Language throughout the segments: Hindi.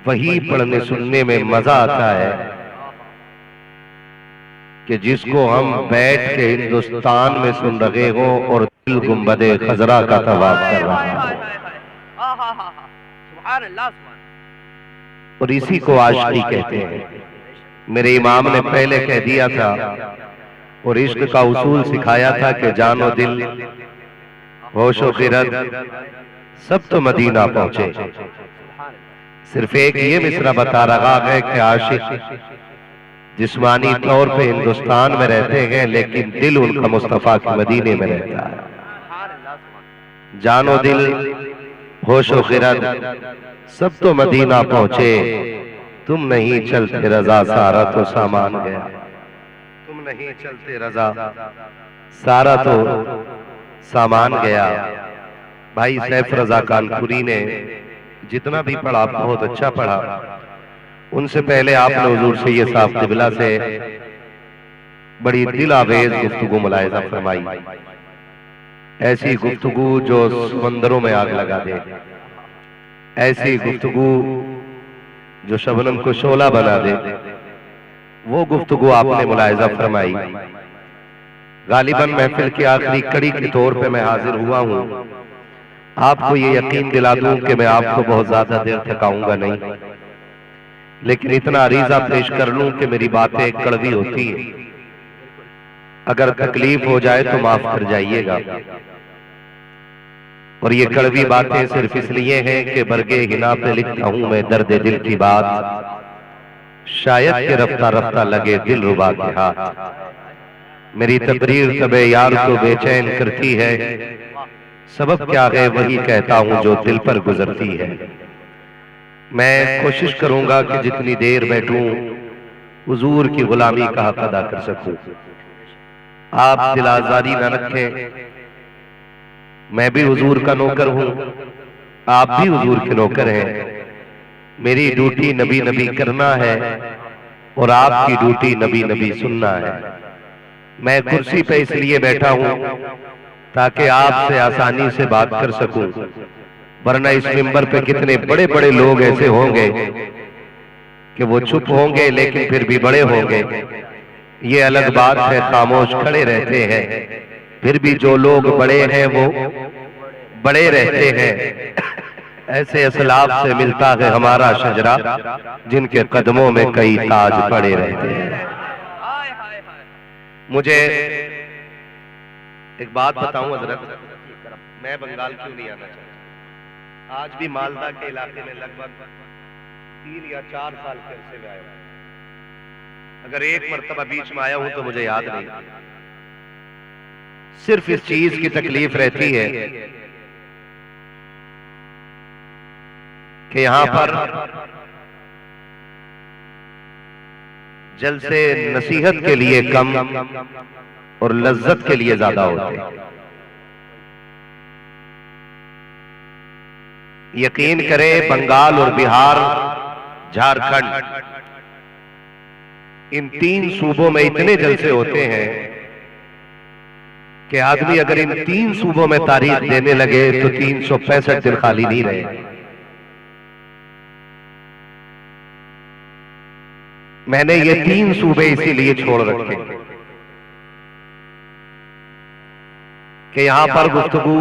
वही पढ़ने सुनने में मजा आता है कि जिसको हम बैठ के हिंदुस्तान में सुन रहे हो और दिल गुंबदे खजरा का तवाफ कर रहा है। और इसी को आशिकी कहते हैं। मेरे इमाम ने पहले कह दिया था और इश्क का उसूल सिखाया था कि जानो दिल होशो खिरत सब तो मदीना पहुंचे। सिर्फ एक ये मिसरा बता रहा है कि आशिक जिस्मानी तौर पे हिंदुस्तान में रहते हैं लेकिन दिल उनका मुस्तफा के मदीने में रहता है। जानो दिल होशो खिरत सब तो मदीना पहुंचे, तुम नहीं चलते रजा सारा तो सामान गया। तुम नहीं चलते रजा सारा तो सामान गया। भाई सैफ रजा कानपुरी ने जितना भी पढ़ा बहुत अच्छा पढ़ा। उनसे पहले आपने हुजूर सैयद साहब क़िबला से बड़ी दिल आवेज गुफ्तगू मुलाहिज़ा फरमाई, ऐसी गुफ्तगू जो समंदरों में आग लगा दे, ऐसी गुफ्तगू जो शबनम को शोला बना दे, वो गुफ्तगू आपने मुलाहिज़ा फरमाई। गालिबन महफिल की आखिरी कड़ी के तौर पे मैं हाजिर हुआ हूँ। आपको ये यकीन दिला दूं कि मैं आपको बहुत ज्यादा देर थकाऊंगा नहीं, लेकिन इतना अरीजा पेश कर लूं कि मेरी बातें कड़वी होती हैं। अगर तकलीफ हो जाए तो माफ कर जाइएगा। और ये कड़वी बातें सिर्फ इसलिए हैं कि बरगे हिना पे लिखता हूं मैं दर्द दिल की बात, शायद के रफ्ता रफ्ता लगे दिल रुबा के हाथ। मेरी तकरीर तबे यार को बेचैन करती है, सबब क्या है वही कहता हूं जो दिल पर गुजरती है। मैं कोशिश करूंगा कि जितनी देर बैठूं हुजूर की गुलामी का हक अदा कर सकूं। आप दिल आजारी न रखें, मैं भी हुजूर का नौकर हूं, आप भी हुजूर के नौकर हैं। मेरी ड्यूटी नबी नबी करना है और आपकी ड्यूटी नबी नबी सुनना है। मैं कुर्सी पे इसलिए बैठा हूं ताकि आपसे आसानी से बात कर सकूं, वरना इस मिंबर पे कितने बड़े बड़े लोग ऐसे होंगे कि वो चुप होंगे लेकिन फिर भी बड़े होंगे। ये अलग बात है, खामोश खड़े रहते हैं, फिर भी जो लोग बड़े हैं वो बड़े रहते हैं। ऐसे असलाफ से मिलता है हमारा शजरा, जिनके कदमों में कई ताज पड़े रहते हैं। मुझे एक बात बताऊं हजरत, मैं बंगाल क्यों नहीं आना चाहता। आज भी मालदा के इलाके में लगभग 3 या 4 साल के अरसे में आया हूं। अगर एक मर्तबा बीच में आया हूं तो मुझे याद नहीं। सिर्फ इस चीज की तकलीफ रहती है कि यहां पर जलसे नसीहत के लिए कम और लज्जत के लिए ज्यादा होते हैं। यकीन करें, बंगाल और बिहार, झारखंड, इन 3 सूबों में इतने जलसे होते हैं कि आदमी अगर इन 3 सूबों में तारीख देने लगे तो 365 दिन खाली नहीं रहे। मैंने ये 3 सूबे इसीलिए छोड़ रखे कि यहां पर गुफ्तगू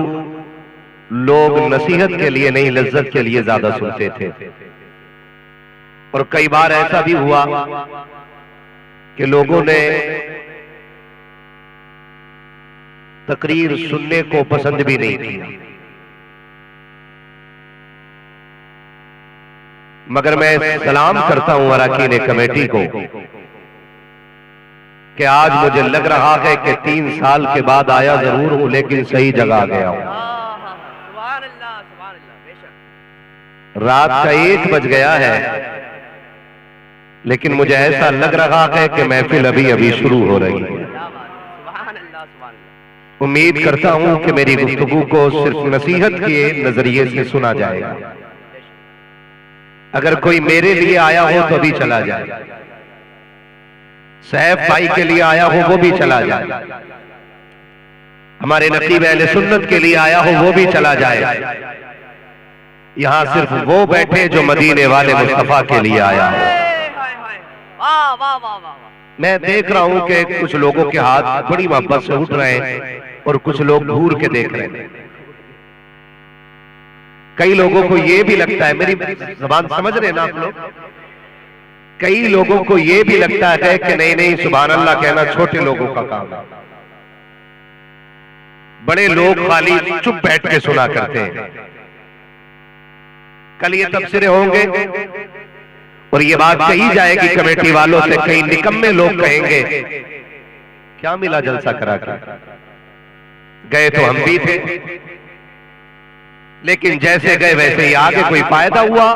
लोग नसीहत के लिए नहीं लज्जत के लिए ज्यादा सुनते थे। और कई बार ऐसा भी हुआ कि लोगों ने तकरीर सुनने को पसंद भी नहीं किया। मगर मैं सलाम करता हूं अरकान कमेटी को कि आज मुझे लग रहा है कि 3 साल के बाद आया जरूर हूं लेकिन सही जगह आ गया हूं। रात का 1 बज गया है लेकिन मुझे ऐसा लग रहा है कि महफिल अभी अभी शुरू हो रही है। उम्मीद करता हूं कि मेरी गुफ्तगू को सिर्फ नसीहत के नजरिए से सुना जाएगा। अगर कोई मेरे लिए आया हो तो भी चला जाए, सैफ भाई के लिए आया हो वो भी चला जाए, हमारे नकीब अहले सुन्नत के लिए आया हो वो भी चला जाए। यहां सिर्फ वो बैठे जो मदीने वाले मुस्तफा के लिए आया है। वाह वाह वाह वाह। मैं देख रहा हूं कि कुछ लोगों के हाथ बड़ी मोहब्बत से उठ रहे हैं और कुछ लोग घूर के देख रहे हैं। कई लोगों को यह भी लगता है, मेरी जबान समझ रहे ना आप लोग, कई लोगों को यह भी लगता है कि नहीं नहीं सुभान अल्लाह कहना छोटे लोगों का काम है, बड़े लोग खाली चुप बैठ के सुना करते हैं। कल ये तबसरे होंगे और ये बात कही जाएगी कमेटी वालों से, कई निकम्मे लोग कहेंगे क्या मिला जलसा करा कर, गए तो हम भी थे लेकिन जैसे गए वैसे ही आगे कोई फायदा हुआ।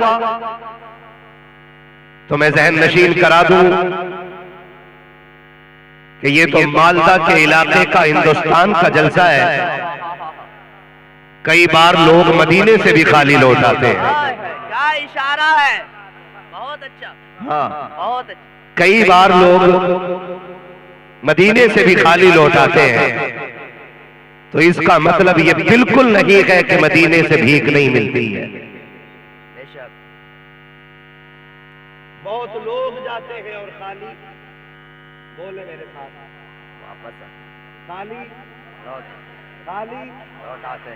तो मैं जहन नशीन करा दूं कि ये तो मालदा के इलाके का हिंदुस्तान का जलसा है। कई बार लोग मदीने से भी खाली लौट आते हैं। क्या इशारा है, बहुत अच्छा। हाँ, बहुत अच्छा। कई बार लोग मदीने से भी खाली लौट आते हैं। तो इसका मतलब ये बिल्कुल नहीं है कि मदीने से भीख नहीं मिलती है। बहुत लोग जाते हैं और खाली, बोले मेरे साथ, वापस खाली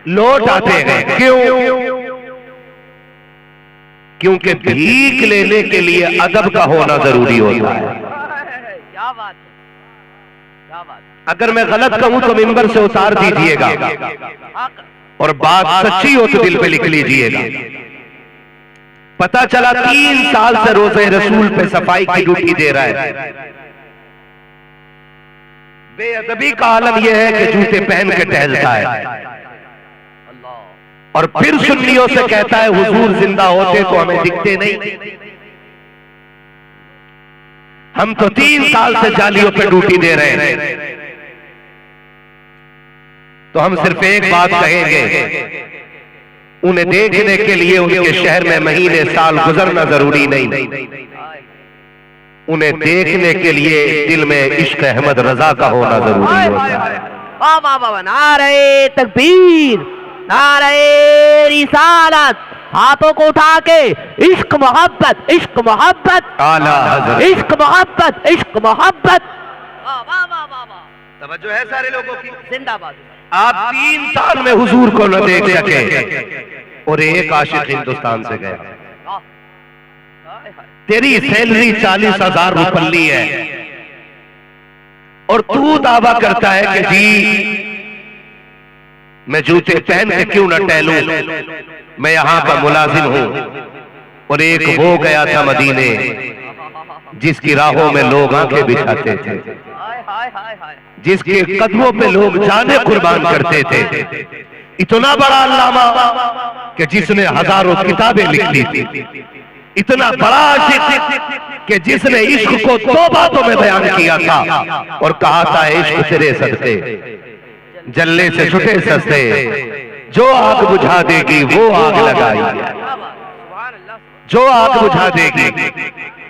लौट आते हैं। क्यों? क्योंकि भीख लेने के लिए अदब का होना जरूरी होता है। क्या बात है, क्या बात। अगर मैं गलत कहूं तो मिंबर से उतार दीजिएगा और बात सच्ची हो तो दिल पे लिख लीजिएगा। पता चला 3 साल से रोज़े रसूल पे सफाई की ड्यूटी दे रहा है। बेअदबी का आलम यह है कि जूते पहन के टहलता है और फिर सुन्नियों से कहता है हुजूर जिंदा होते तो हमें दिखते नहीं। हम तो 3 साल से जालियों पे ड्यूटी दे रहे हैं। तो हम सिर्फ एक बात कहेंगे, उन्हें देखने के लिए उनके शहर में महीने साल गुजरना जरूरी नहीं, उन्हें देखने के लिए दिल में इश्क अहमद रजा का होना जरूरी होता है। वाह वाह वाह, नारे तकबीर, नारे रिसालत, हाथों को उठा के इश्क मोहब्बत, इश्क मोहब्बत, आला हज़रत, इश्क मोहब्बत, इश्क मोहब्बत। वाह वाह वाह वाह वाह, तवज्जो है सारे लोगों की। जिंदाबाद। आप 3 साल में हुजूर को न देख सके और एक आशिक हिंदुस्तान से गया। तेरी सैलरी 40,000 रुपये है और तू दावा करता है कि जी मैं जूते पहन के क्यों न टहलूं, मैं यहां का मुलाजिम हूं। और एक वो गया था मदीने जिसकी राहों में लोग आंखें बिछाते थे, जिसके कदमों पे लोग जाने कुर्बान करते थे। इतना बड़ा अल्लामा कि जिसने हजारों किताबें लिख ली थी, इतना बड़ा आशिक कि जिसने इश्क को 2 बातों में बयान किया था और कहा था इश्क तेरे सदके जलने से छुटे सस्ते, जो आग बुझा देगी वो आग लगाई, जो आग बुझा देगी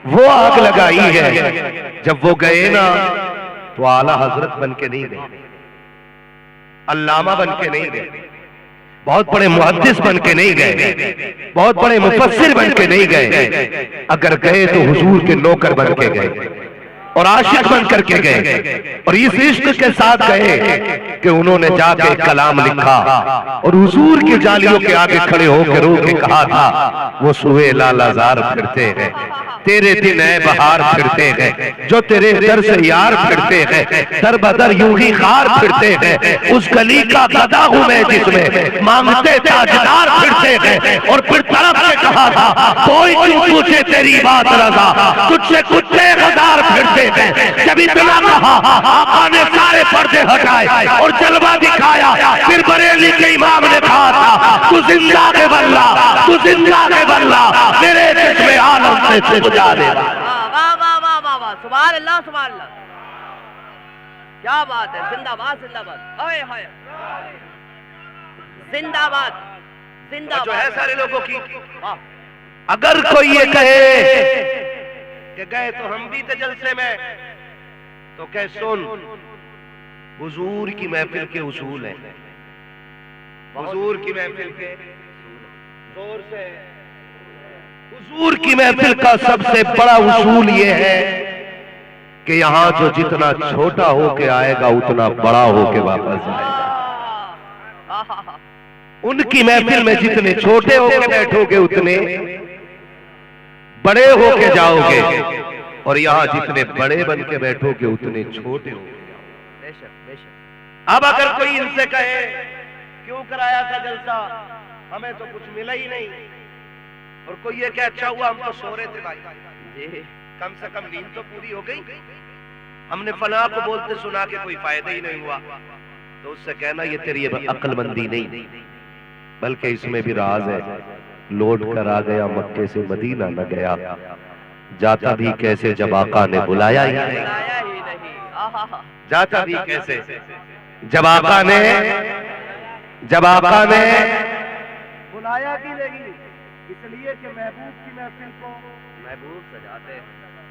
वो आग लगाई है। जब वो गए ना तो आला हजरत बन के नहीं गए, अल्लामा बन के नहीं गए, बहुत बड़े मुहद्दिस बन के नहीं गए, बहुत बड़े मुफस्सिर बन के नहीं गए। अगर गए तो हुजूर के नौकर बन के गए और आशिक बन करके गए और इस इश्क के साथ गए कि उन्होंने जाके कलाम लिखा और हुजूर की जालियों के आगे खड़े होकर रो के कहा था वो सुए लालाजार फिरते हैं, तेरे दिन है बहार फिरते हैं, जो तेरे दर से यार फिरते हैं, दर बदर यूं ही खार फिरते हैं। उस गली का गदा हूं मैं जिसमें मांगते ताजदार फिरते हैं। और फिर तरफ से कहा था कोई क्यों पूछे तेरी बात रजा, तुझसे कुत्ते हजार फिरते हैं। जब इतना कहा आका ने सारे पर्दे हटाए और जलवा दिखाया। फिर बरेली के इमाम ने कहा था तू जिंदा के बल्ला, तू जिंदा के बल्ला, मेरे चश्मे आलम से बुझा दे। वाह वाह वाह वाह वाह, सुभान अल्लाह सुभान अल्लाह, क्या बात है। जिंदाबाद जिंदाबाद, हाय हाय, जिंदाबाद जिंदाबाद। जो है सारे लोगों की। अगर कोई ये कहे कि गए तो हम भी थे जलसे में, तो कह सुन हुजूर की महफिल के उसूल हैं, हुजूर की महफिल के जोर से। हुजूर की महफिल का सबसे बड़ा उसूल ये है कि यहाँ जो जितना छोटा होके आएगा उतना बड़ा होके वापस आएगा। उनकी महफिल में जितने छोटे होके बैठोगे उतने बड़े होके जाओगे, और यहाँ जितने बड़े बन के बैठोगे उतने छोटे होगे। अब अगर कोई इनसे कहे क्यों कराया था जलसा, हमें तो कुछ मिला ही नहीं, और कोई ये क्या अच्छा हुआ हम तो सो रहे थे भाई, कम से कम नींद तो पूरी हो गई, हमने फलां को बोलते सुना के कोई फायदा ही नहीं हुआ, तो उससे कहना ये तेरी अक्लमंदी नहीं, बल्कि इसमें भी राज है। लौट कर आ गया मक्के से मदीना न गया, जाता भी कैसे जब आका ने बुलाया ही नहीं। जाता भी कैसे जब आका ने बुलाया भी नहीं, इसलिए कि महबूब की महफिल को महबूब सजाते हैं।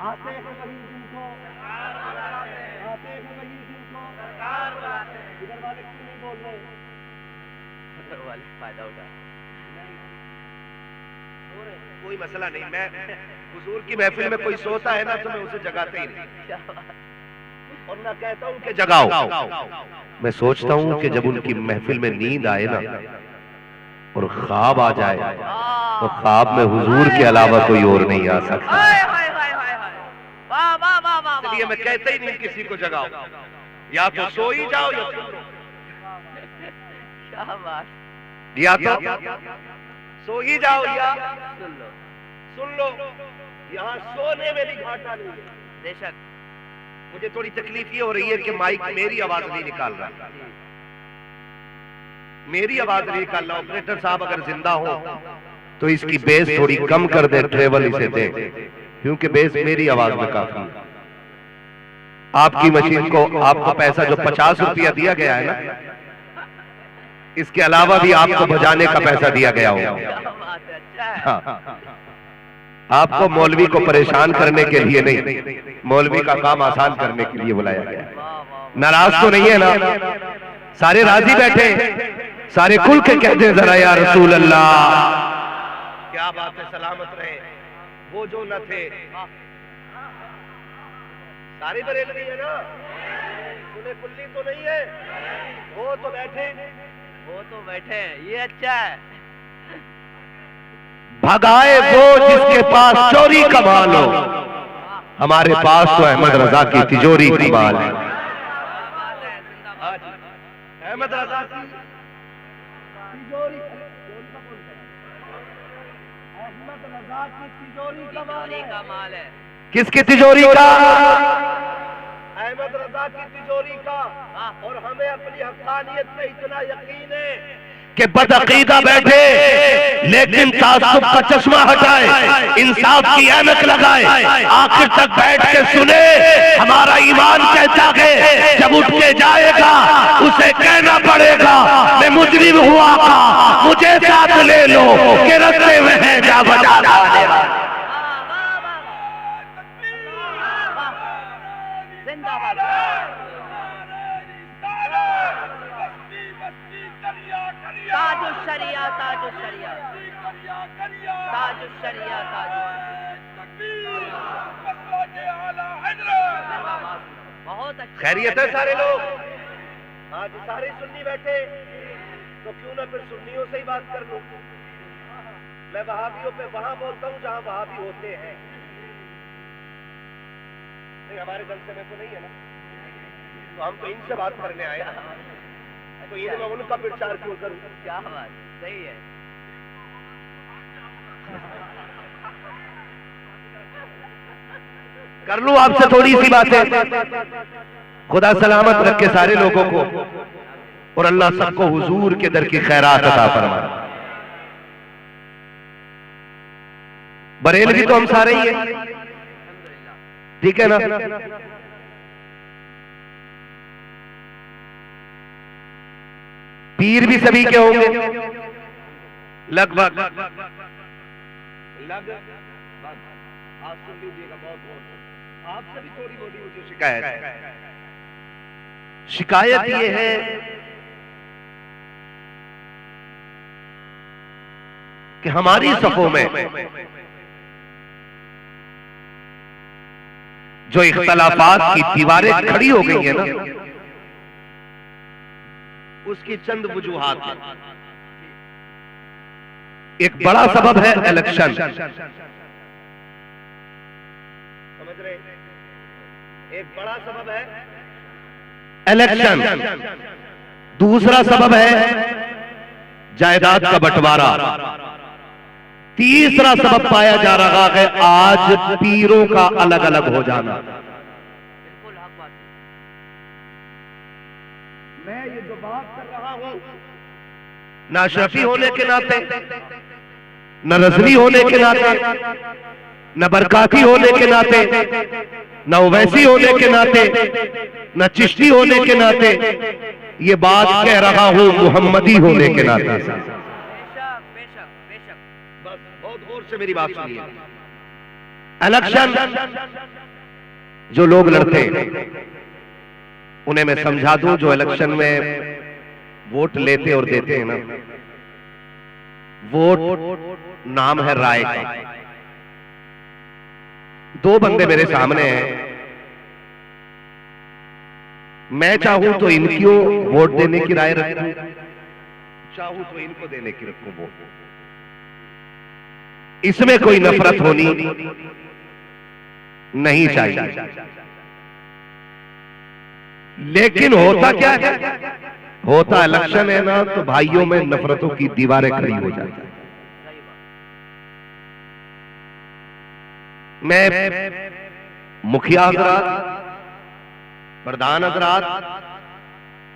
आते हैं वही जिनको आते हैं वही जिनको इधर वाले क्यों नहीं बोल रहे, उधर वाले फायदा उठा। कोई मसला नहीं, मैं हुजूर की महफिल में कोई सोता है ना तो मैं उसे जगाते ही नहीं, और ना कहता हूं कि जगाओ। मैं सोचता हूं कि जब उनकी महफिल में नींद आए ना और ख्वाब आ जाए, तो ख्वाब में हुजूर के अलावा कोई और नहीं आ सकता। इसलिए मैं कहता ही नहीं किसी को जगाओ, या तो सो ही जाओ या तो सो ही जाओ या सुन लो। यहाँ सोने में भी घाटा नहीं है। बेशक मुझे थोड़ी तकलीफ ये हो रही है कि माइक मेरी आवाज नहीं निकाल रहा, मेरी आवाज नहीं निकाल रहा। ऑपरेटर साहब अगर जिंदा हो तो इसकी बेस थोड़ी कम कर दे, ट्रेवल इसे दे, क्योंकि बेस मेरी आवाज में काफी है। आपकी मशीन को आपको पैसा जो 50 रुपया दिया गया है ना, इसके अलावा भी आपको बजाने का पैसा दिया गया होगा। हाँ। आपको मौलवी को परेशान करने के लिए नहीं, मौलवी का काम आसान करने के लिए बुलाया गया। नाराज तो नहीं है ना? सारे राजी बैठे, सारे खुल के कहते हैं जरा या रसूल अल्लाह। क्या बात है, सलामत रहे वो जो न थे। सारे बरेलवी है ना, सुने कुल्ली तो नहीं है, वो तो बैठे, ये अच्छा है। भगाए वो जिसके पास चोरी का माल हो, हमारे पास तो अहमद रजा की तिजोरी की माल है। अहमद रजा की तिजोरी, अहमद रजा की तिजोरी का माल है। किसकी तिजोरी का? अहमद रजा की तिजोरी का। और हमें अपनी हक़ानियत पे इतना यकीन है कि बदअकीदा बैठे लेकिन तासुब का चश्मा हटाए, इंसाफ की ऐनक लगाए, आखिर तक बैठ के सुने। हमारा ईमान कहता है जब उठ के जाएगा उसे कहना पड़ेगा मैं मुजरिम हुआ का, मुझे साथ ले लो कि रस्ते में है जा बजा देगा। ताजुशरिया, ताजुशरिया, ताजुशरिया, बहुत खैरियत है सारे लोग। आज सारे सुन्नी बैठे तो क्यों ना फिर सुन्नियों से ही बात कर लूं। मैं वहाबियों पे वहां बोलता हूं जहां वहाबी होते हैं। नहीं, हमारे जलसे में तो नहीं है ना, तो हम तो इनसे बात करने आए ना, तो ये मैं उनका प्रचार क्यों करूं? क्या बात, सही है। कर लूं आपसे थोड़ी सी बातें। खुदा सलामत रखे सारे लोगों को, और अल्लाह सबको हुजूर के दर की खैरात अता फरमाए। बरेलवी तो हम सारे ही हैं, ठीक है ना? पीर भी सभी के होंगे लगभग। आप सुन लीजिएगा, बहुत आपसे भी थोड़ी मोटी मुझे शिकायत है। शिकायत ये है कि हमारी सफों में जो इख्तलाफात की दीवारें खड़ी हो गई है ना, उसकी चंद वजूहात हैं। एक बड़ा सबब है इलेक्शन, समझ रहे? एक बड़ा सबब है इलेक्शन, दूसरा सबब है जायदाद का बंटवारा, तीसरा सबब पाया जा रहा है आज पीरों का अलग अलग हो जाना। बिल्कुल हक बात है। मैं ये जो बात कर रहा हूं, ना शफी होने के नाते, न रजवी होने के नाते, न बरकाती होने के नाते, न उवैसी होने के नाते, न चिश्ती होने के नाते, ये बात कह रहा हूं मुहम्मदी होने के नाते। बेशक बेशक बेशक। बस बहुत गौर से मेरी बात सुनिए। इलेक्शन जो लोग लड़ते हैं उन्हें मैं समझा दूं, जो इलेक्शन में वोट लेते और देते हैं ना, वोट नाम है राय का। दो बंदे मेरे सामने हैं, मैं चाहूं तो इनको वोट देने की राय रखूं, चाहूं तो इनको देने की रखूं वोट। इसमें कोई नफरत होनी नहीं चाहिए। लेकिन होता क्या है, होता इलेक्शन है ना, तो भाइयों में नफरतों की दीवारें खड़ी हो जाती हैं। मैं मुखिया हजरात, प्रधान हजरात,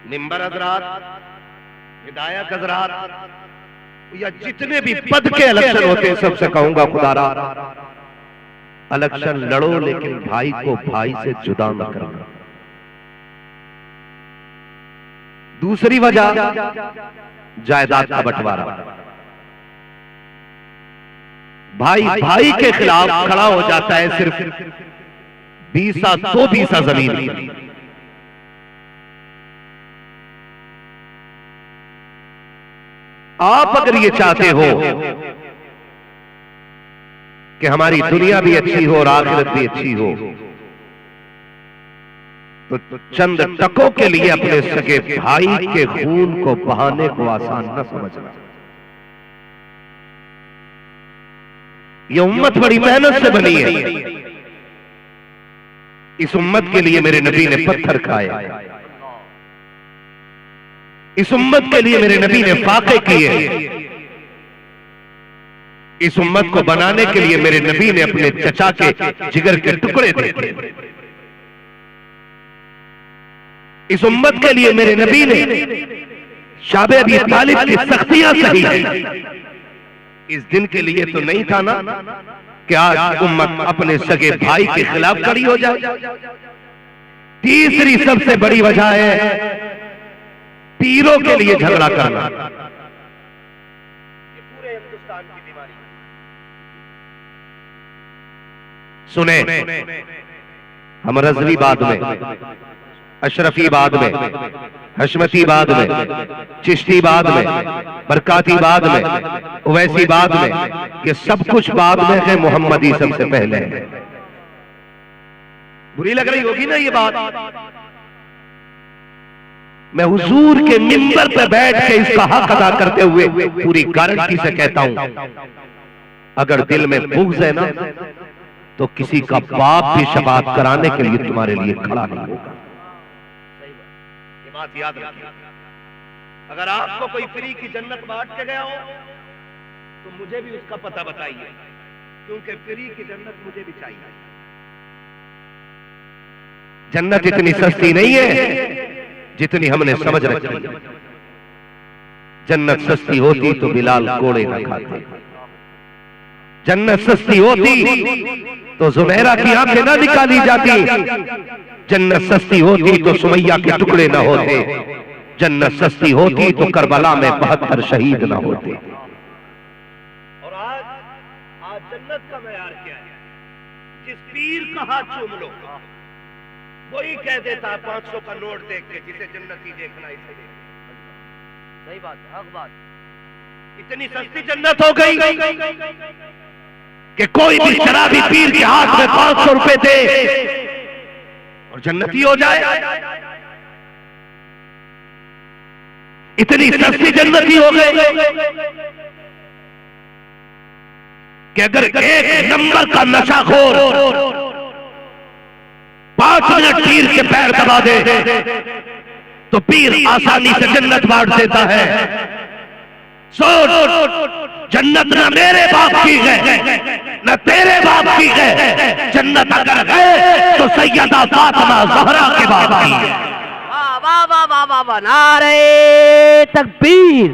मिंबर हजरात, विधायक हजरात, या जितने भी पद के इलेक्शन होते हैं, सबसे कहूंगा खुदारा, इलेक्शन लड़ो लेकिन भाई को भाई से जुदा न करना। दूसरी वजह जायदाद का बंटवारा। भाई भाई के खिलाफ खड़ा हो जाता है सिर्फ 20 2 बीसा जमीन। आप अगर ये चाहते हो कि हमारी दुनिया भी अच्छी हो और आखिरत भी अच्छी हो, तो चंद टकों के लिए अपने सगे भाई के खून को बहाने को आसान न समझना। यह उम्मत बड़ी मेहनत से बनी है। इस उम्मत के लिए मेरे नबी ने पत्थर खाए, इस उम्मत के लिए मेरे नबी ने फाके किए, इस उम्मत को बनाने के लिए मेरे नबी ने अपने चचा के जिगर के टुकड़े दिए। इस उम्मत के लिए मेरे नबी ने शाबे अबी तालिब की सख्तियां सही है। इस दिन के लिए तो नहीं था ना कि आज उम्मत अपने सगे भाई के खिलाफ खड़ी हो जाए। तीसरी सबसे बड़ी वजह है पीरों के लिए झगड़ा करना। ये पूरे हिंदुस्तान की बीमारी। सुने, हम रज़वी बाद में, अशरफी बाद में, हशमती बाद में, चिश्ती बाद में, बरकाती बाद में, उवैसी बाद में, ये सब कुछ बाद में है, मोहम्मदी सबसे पहले है। बुरी लग रही होगी ना ये बात? मैं हुजूर के मिंबर पे बैठ के इसका हक अदा करते हुए पूरी गारंटी से कहता हूं, अगर दिल में बुग़्ज़ है ना, तो किसी का बाप भी शफाअत कराने के लिए तुम्हारे लिए खड़ा नहीं होगा। ये बात याद रखिए। अगर आपको कोई फ्री की जन्नत बांट के गया हो तो मुझे भी उसका पता बताइए, क्योंकि फ्री की जन्नत मुझे भी चाहिए। जन्नत इतनी सस्ती नहीं है जितनी हमने समझ रखी है। जन्नत सस्ती होती तो बिलाल कोड़े न खाते। जन्नत सस्ती होती तो जुबैरा की आंखें ना निकाली जाती। जन्नत सस्ती होती तो सुमैया के टुकड़े न होते। जन्नत सस्ती होती तो करबला में 72 शहीद न होते। और आज जन्नत का मयार क्या है? जिस पीर का हाथ चूम लो वही कह देता 500 का नोट देख के जिसे जन्नती देखना इसे देखना। सही बात है, हक बात। इतनी सस्ती जन्नत हो गई कि कोई भी शराबी पीर के हाथ में 500 रुपए दे और जन्नती हो जाए। इतनी सस्ती जन्नती हो गए कि अगर एक नंबर का नशाखोर 5 मिनट पीर के पैर दबा दे तो पीर आसानी से जन्नत बांट देता है। सोच, जन्नत न मेरे बाप की है न तेरे बाप की है, जन्नत अगर है तो सैयदा फातिमा ज़हरा के बाप की है। वाह वाह वाह वाह वाह, नारे तकबीर,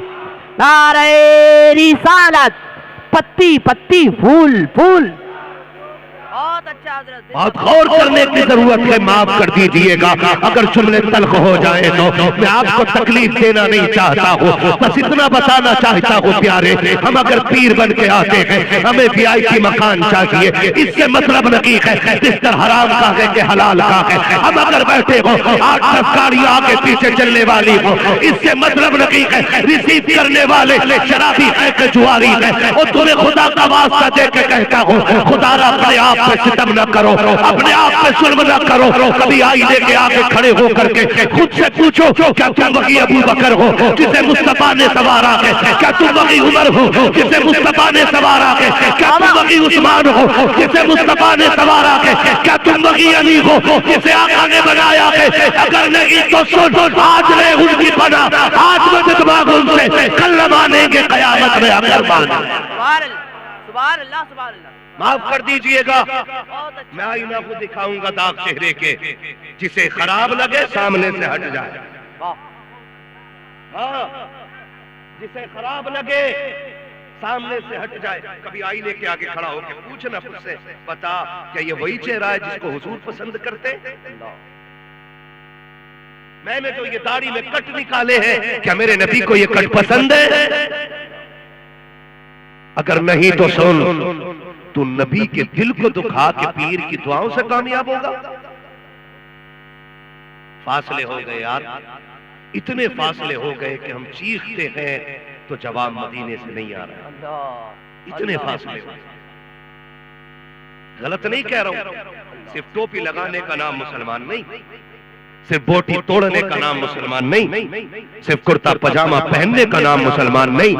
नारे रिसालत, पत्ती पत्ती फूल फूल। बहुत अच्छा हजरत, बहुत गौर करने की जरूरत है। माफ कर दीजिएगा अगर जुमले तल्ख हो जाए तो मैं आपको तकलीफ देना नहीं चाहता हूँ, बस इतना बताना चाहता हूँ प्यारे, हम अगर पीर बन के आते हैं हमें VIP मकान चाहिए, इससे मतलब नहीं है बिस्तर हराम का है कि हलाल का है। हम अगर बैठे हो 8-10 गाड़ियां आगे पीछे चलने वाली हो, इससे मतलब नहीं है रिसीव करने वाले शराबी है कि जुआरी है। और तुम्हें खुदा का वास्ता दे के कहता हूँ, खुदारा अपने आप पे सितम न करो, अपने आप पे जुल्म न करो। कभी आईने के आगे खड़े हो करके खुद से पूछो, क्या तुम वही अबू बकर हो जिसे मुस्तफा ने सवारा है? क्या तुम वही उमर हो जिसे मुस्तफा ने सवारा है? क्या तुम वही उस्मान हो जिसे मुस्तफा ने सवारा है? क्या तुम वही अली हो जिसे आका ने बनाया है? अगर नहीं तो सुन, आज ले उनकी बना, आज में दिमाग उनसे कल मानेंगे कयामत में अगर माने। सुभान अल्लाह सुभान अल्लाह। माफ कर दीजिएगा, मैं आईना को दिखाऊंगा दाग चेहरे के, जिसे खराब लगे सामने से हट जाए। हाँ, जिसे खराब लगे सामने से हट जाए। कभी आईने के आगे खड़ा होकर पूछना उससे, बता क्या ये वही चेहरा है जिसको हुजूर पसंद करते? मैंने तो ये दाढ़ी में कट निकाले हैं, क्या मेरे नबी को ये कट पसंद है? अगर नहीं तो सुन, तू नबी के दिल को दुखा के पीर की दुआओं से कामयाब होगा। फासले हो गए यार, इतने फासले हो गए कि हम चीखते हैं तो जवाब मदीने से नहीं आ रहा। इतने फासले हो गए। गलत नहीं कह रहा हूं, सिर्फ टोपी लगाने का नाम मुसलमान नहीं, सिर्फ बोटी तोड़ने का नाम मुसलमान नहीं, सिर्फ कुर्ता पजामा पहनने का नाम मुसलमान नहीं।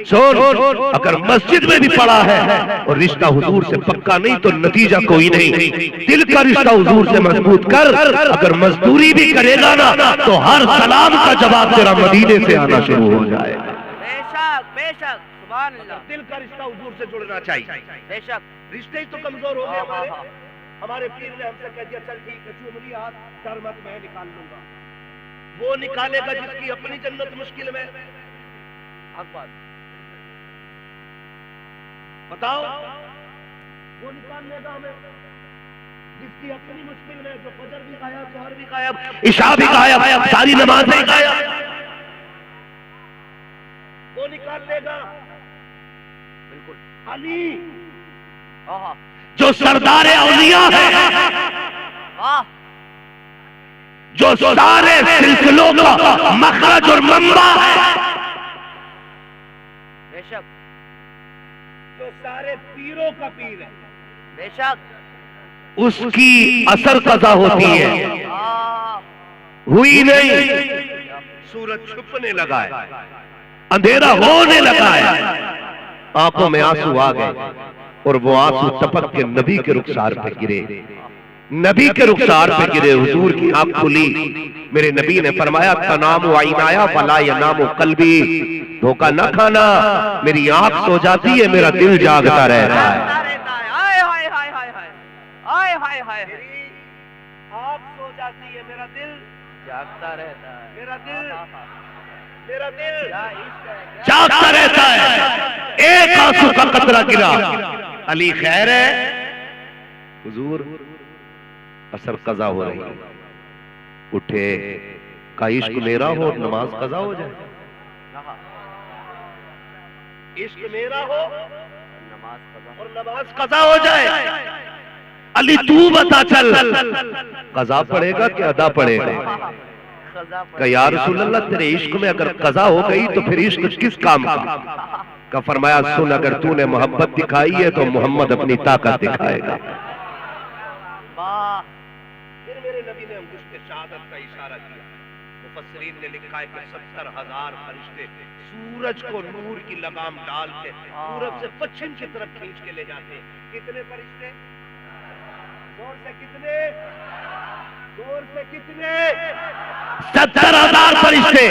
सुन, अगर मस्जिद में भी पड़ा है और रिश्ता हुजूर से पक्का नहीं तो नतीजा कोई नहीं। दिल का रिश्ता हुजूर से मजबूत कर, अगर मजदूरी भी करेगा ना तो हर सलाम का जवाब तेरा मदीने से आना शुरू हो जाएगा। बेशक बेशक, सुभान अल्लाह। दिल का रिश्ता हुजूर से जुड़ना चाहिए। बेशक, रिश्ते ही तो कमजोर हो गए हमारे पीर ने हमसे कह दिया, चल ठीक है चुमरी हाथ डर मत, मैं निकाल लूंगा। वो निकालेगा जिसकी अपनी जन्नत मुश्किल में। अकबर बताओ, वो निकाल लेगा हमें जिसकी अपनी मुश्किल में, जो फजर भी गायब, जोहर भी गायब, इशा भी गायब, सारी नमाजें गायब, वो निकाल लेगा। बिल्कुल अली जो सरदार औलिया है, जो सारे सिलसिलों का मखरज और मंबा है, बेशक, जो सारे पीरों का पीर है, बेशक, उसकी असर कज़ा होती है। हुई नहीं, सूरज छुपने लगा है, अंधेरा होने लगा है, आंखों में आंसू आ गए और वो आंसू टपक के नबी के रुखसार पे गिरे, नबी के रुखसार पे गिरे। हुजूर की आंख खुली, मेरे नबी ने फरमाया, तनामु आइनाया फला यनामु कल्बी, धोखा न खाना, मेरी आंख सो जाती है, मेरा दिल जागता रहता है। आंख सो जाती है, मेरा दिल जागता रहता है, मेरा दिल जागता रहता है। एक आंसू का कतरा गिरा, अली खैर है? हुजूर असर कज़ा हो रही है, उठे, का इश्क मेरा हो नमाज कज़ा हो जाए, इश्क मेरा हो और नमाज कज़ा हो जाए। अली तू बता, चल कज़ा पड़ेगा कि अदा पड़ेगा? का या रसूल अल्लाह तेरे इश्क में अगर कज़ा हो गई तो फिर इश्क किस काम का फरमाया सुन, अगर तूने मोहब्बत दिखाई है तो मोहम्मद अपनी ताकत दिखाएगा। फिर मेरे नबी ने मुझे शहादत का इशारा किया। मुफस्सिरीन ने लिखा है कि 70,000 फरिश्ते सूरज को नूर की लगाम डाल के पूरब से पश्चिम की तरफ खींच के ले जाते हैं। कितने फरिश्ते? जोर से कितने? जोर से कितने? 70,000 फरिश्ते।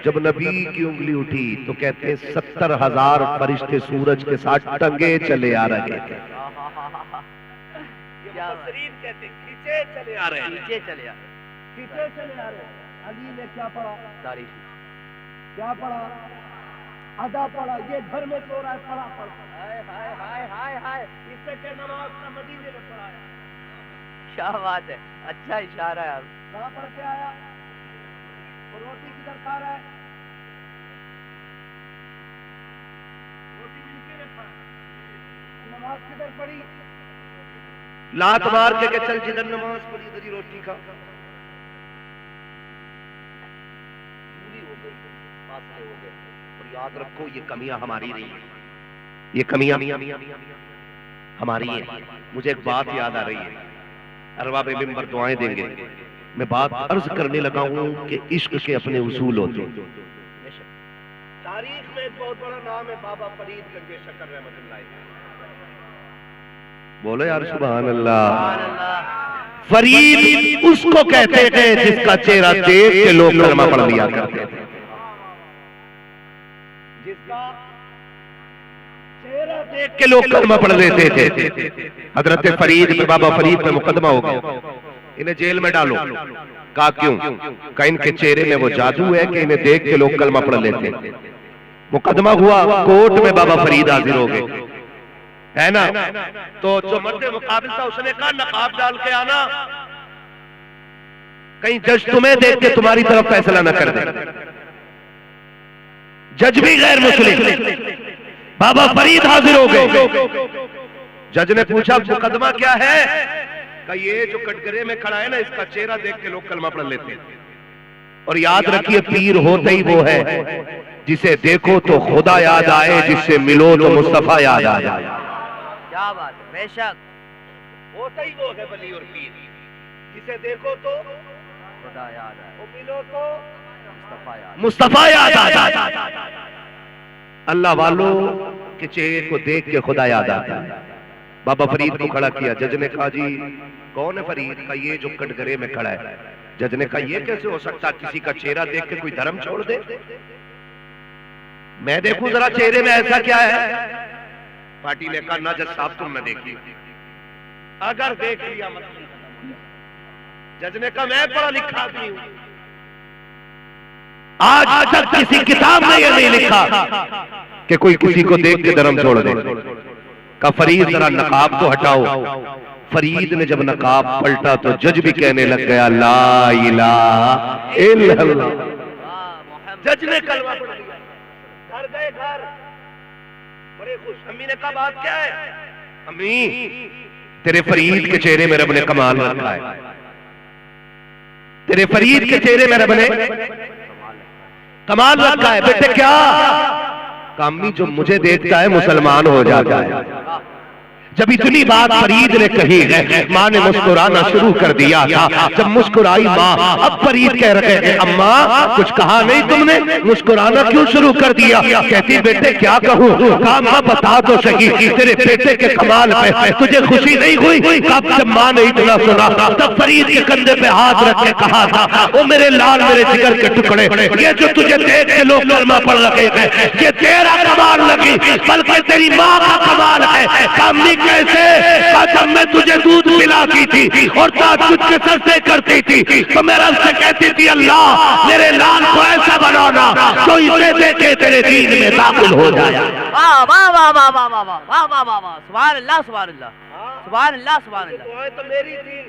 जब नबी की उंगली उठी तो कहते हैं 70,000 फरिश्ते सूरज के साथ टंगे चले आ रहे थे। कहते खींचे चले आ रहे हैं, खींचे चले आ रहे हैं, खींचे चले आ रहे हैं। अली ने क्या पढ़ा? तारीफ। क्या पढ़ा? अदा पढ़ा। ये घर में सो रहा है, पढ़ा पढ़ा। हाय हाय हाय हाय हाय, इससे क्या नमाज का मदीने में पढ़ाया। क्या बात है, अच्छा इशारा है। कहाँ पढ़ के आया? और रोटी किधर खा रहा है? रोटी नीचे में खा। नमाज किधर पढ़ी? लात मार के चल जिधर नमाज पढ़ी उधर ही रोटी खा। पूरी हो गई, फासले हो गए। और याद रखो ये कमियां हमारी नहीं है, ये कमियां हमारी है। मुझे एक बात याद आ रही है, अरबाब मिंबर दुआएं देंगे। मैं बात अर्ज करने लगा हूं कि इश्क के अपने उसूल होते हैं। तारीख में एक बहुत बड़ा नाम है बाबा फरीद गंजे शकर रहमतुल्लाह। बोलो यार सुभान अल्लाह। फरीद उसको कहते हैं जिसका चेहरा देख के लोग कलमा पढ़ लिया करते थे। जिसका चेहरा देख के लोग कलमा पढ़ लेते थे। हजरत फरीद पे, बाबा फरीद पे मुकदमा हो गया, इन्हें जेल में डालो। कहा क्यों? कहा इनके चेहरे में वो जादू है कि इन्हें देख के लोग कलमा पढ़ लेते। मुकदमा हुआ, कोर्ट में बाबा फरीद हाजिर हो गए, है ना। तो जो मर्द मुकाबिल था उसने कहा नकाब डाल के आना, कहीं जज तुम्हें देख के तुम्हारी तरफ फैसला न कर दे। जज भी गैर मुस्लिम। बाबा फरीद हाजिर हो गए। जज ने पूछा मुकदमा क्या है? का ये जो कटघरे में खड़ा है ना, इसका चेहरा देख के लोग कलमा पढ़ लेते हैं। और याद रखिए पीर होते ही वो है जिसे देखो तो खुदा याद आए, जिससे मिलो तो मुस्तफा याद आ जाए। क्या बात है, बेशक होता ही वो है वली और पीर, जिसे देखो तो खुदा याद आए, वो मिलो तो मुस्तफा याद आ जाए। अल्लाह वालों के चेहरे को देख के खुदा याद आता है। बाबा फरीद को खड़ा किया। जज ने कहा जी कौन है फरीद? का ये जो कटघरे में खड़ा है। जज ने कहा ये कैसे हो सकता, किसी का चेहरा देख के कोई धर्म छोड़ दे? मैं देखूं जरा चेहरे में ऐसा क्या है। पार्टी ने कहा ना जज साहब तुम न देखिए, अगर देख लिया मतलब। जज ने कहा मैं पढ़ा लिखा आदमी हूं, आज तक किसी किताब में यह नहीं लिखा कि कोई किसी को देख के धर्म छोड़ दे। का फरीद जरा नकाब तो हटाओ। फरीद ने जब नकाब पलटा तो जज भी कहने लग गया ला इलाहा इल्लल्लाह। जज ने कलमा पढ़ लिया, घर गए घर बड़े खुश। अम्मी ने कहा बात क्या है? अम्मी तेरे फरीद के चेहरे में रब ने कमाल रखा है, तेरे फरीद के चेहरे में रब ने कमाल रखा है। बेटे क्या? अम्मी जो मुझे देखता है मुसलमान हो जाता है। जब इतनी बात फरीद ने कही है, माँ ने मुस्कुराना शुरू कर दिया था। जब मुस्कुराई माँ, अब फरीद कह रहे हैं अम्मा कुछ कहा नहीं तुमने, मुस्कुराना क्यों शुरू कर दिया? कहती बेटे क्या कहूँ? कहा माँ बता तो सही, तेरे बेटे के कमाल पे तुझे खुशी नहीं हुई? कब जब माँ ने इतना सुना तब फरीद के कंधे पे हाथ रख के कहा था ओ मेरे लाल मेरे जिगर के टुकड़े, ये जो तुझे देख के लोग कलमा पढ़ रहे हैं ये तेरा कमाल नहीं बल्कि तेरी माँ का कमाल है। कामनी कैसे? जब मैं तुझे दूध पिलाती थी और ताज्जुद के सजदे करती थी तो मैं रब से कहती थी अल्लाह मेरे लाल को ऐसा बनाना तो इसे देखे तेरे दीन में दाखिल हो जाए। वाह वाह वाह वाह वाह वाह वाह वाह वाह वाह, सुभान अल्लाह सुभान अल्लाह सुभान अल्लाह सुभान अल्लाह। तो मेरी थी।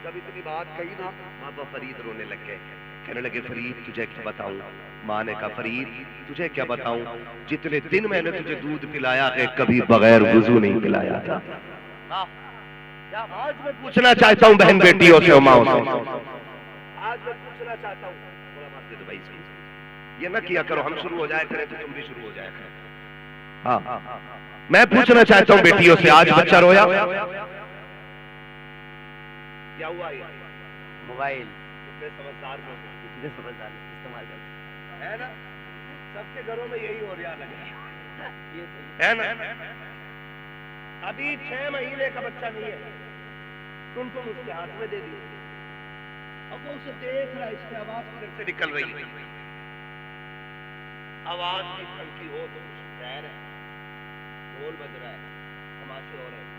जब इतनी बात कही ना बाबा फरीद रोने लग गए, कहने लगे फरीद तुझे क्या बताऊं? माँ ने कहा फरीद तुझे क्या बताऊं, जितने दिन मैंने तुझे दूध पिलाया है कभी बगैर वुजू नहीं पिलाया था। आज मैं पूछना चाहता हूं बहन बेटियों से, माओ से, आज मैं पूछना चाहता हूँ, थोड़ा बात दे दो भाई इसको। ये ना किया करो, हम शुरू हो जाया करें तो तुम भी शुरू हो जाया करो। हाँ, मैं पूछना चाहता हूँ बेटियों से, आज बच्चा रोया क्या हुआ? ये मोबाइल कितने समझदार लोग कितने समझदार इस्तेमाल करते है ना, सबके घरों में यही हो रहा लग रहा ये सही है ना। अभी 6 महीने का बच्चा नहीं है, तुम उसके हाथ में दे दी, अब वो उसे देख रहा है, इसकी आवाज किधर से निकल रही है, आवाज की हल्की हो तो कुछ खैर है, ढोल बज रहा है, तमाशे हो रहे हैं।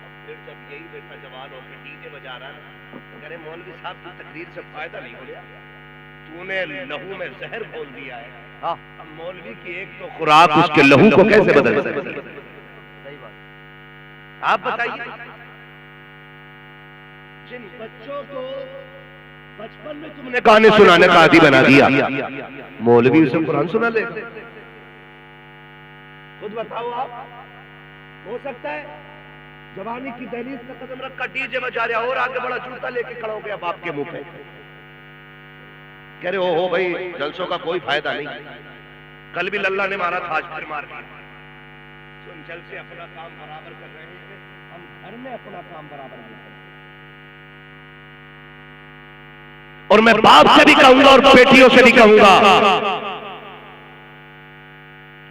अब फिर जब यही बेटा जवान होकर डीजे बजा रहा है, कह रहे मौलवी साहब की तकरीर से फायदा नहीं हो गया, तूने लहू में जहर बोल दिया है। अब मौलवी की एक तो खुराक उसके लहू को कैसे बदल सकती है? सही बात। आप बताइए, जिन बच्चों को बचपन में तुमने गाने सुनाने का आदी बना दिया, मौलवी उसे कुरान सुना ले। खुद बताओ आप, हो सकता है जवानी की दहलीज पे कदम रखकर डीजे बजा रहा और आगे बड़ा जूता लेके खड़ा हो गया बाप के मुंह पे, कह रहे हो भाई जलसों का कोई फायदा नहीं, कल भी लल्ला ने मारा था, आज फिर मार दिया। सुन, जल से अपना काम बराबर कर रहे हैं, हम घर में अपना काम बराबर नहीं करते। और मैं बाप से भी कहूंगा और बेटियों से भी कहूंगा,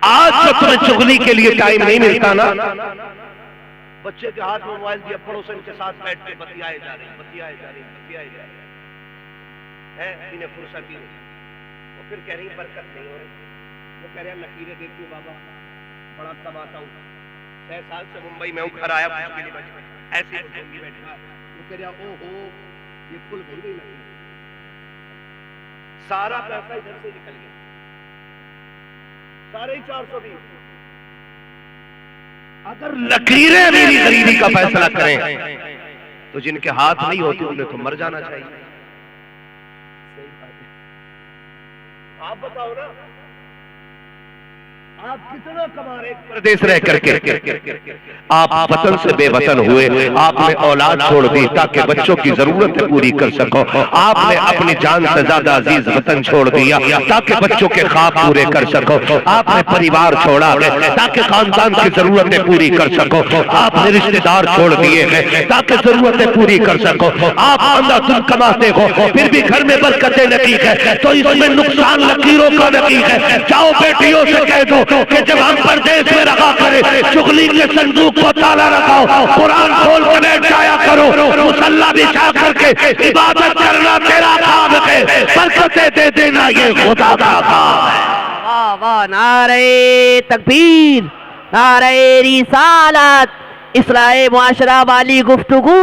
आज जब तुम्हें चुगली के लिए टाइम नहीं मिलता ना, बच्चे के हाथ में मोबाइल दिया, पड़ोसन के साथ बैठ के बतियाए जा रहे हैं, इन्हें फुर्सत ही नहीं। वो फिर कह रही बरकत नहीं हो रही, वो कह रहे हैं लकीरें देती हूँ बाबा, बड़ा कमाता हूँ, 6 साल से मुंबई में हूँ, घर आया ऐसे बैठा, वो कह रहा ओहो ये कुल भूल गई लकीर, सारा पैसा इधर से निकल गया, सारे 420। अगर लकीरें मेरी गरीबी का फैसला करें तो जिनके हाथ नहीं होते उन्हें तो मर जाना चाहिए। आप बताओ ना, आप कितना कमा रहे प्रदेश रह करके, आप वतन से बेवतन हुए, आपने औलाद छोड़ दी ताकि बच्चों की जरूरतें पूरी कर सको, आपने अपनी जान से ज्यादा अजीज वतन छोड़ दिया ताकि बच्चों के ख्वाब पूरे कर सको, आपने परिवार छोड़ा ताकि खानदान की जरूरतें पूरी कर सको, आपने रिश्तेदार छोड़ दिए हैं ताकि जरूरतें पूरी कर सको, आप अंधाधुंध कमाते हो फिर भी घर में बरकतें नहीं है, तो इसमें नुकसान लकीरों का नहीं है। जाओ बेटियों से कह दो कि जब हम परदेश में रखा करें, चुगली के संदूक को ताला रखाओ, कुरान खोल कर बैठ जाया करो, मुसल्ला बिछा करके इबादत करना तेरा काम है, बरकतें दे देना ये खुदा का काम है। वाह वाह, नारे तकबीर, नारे रिसालत, इस्लाहे मुआशरा वाली गुफ्तगू,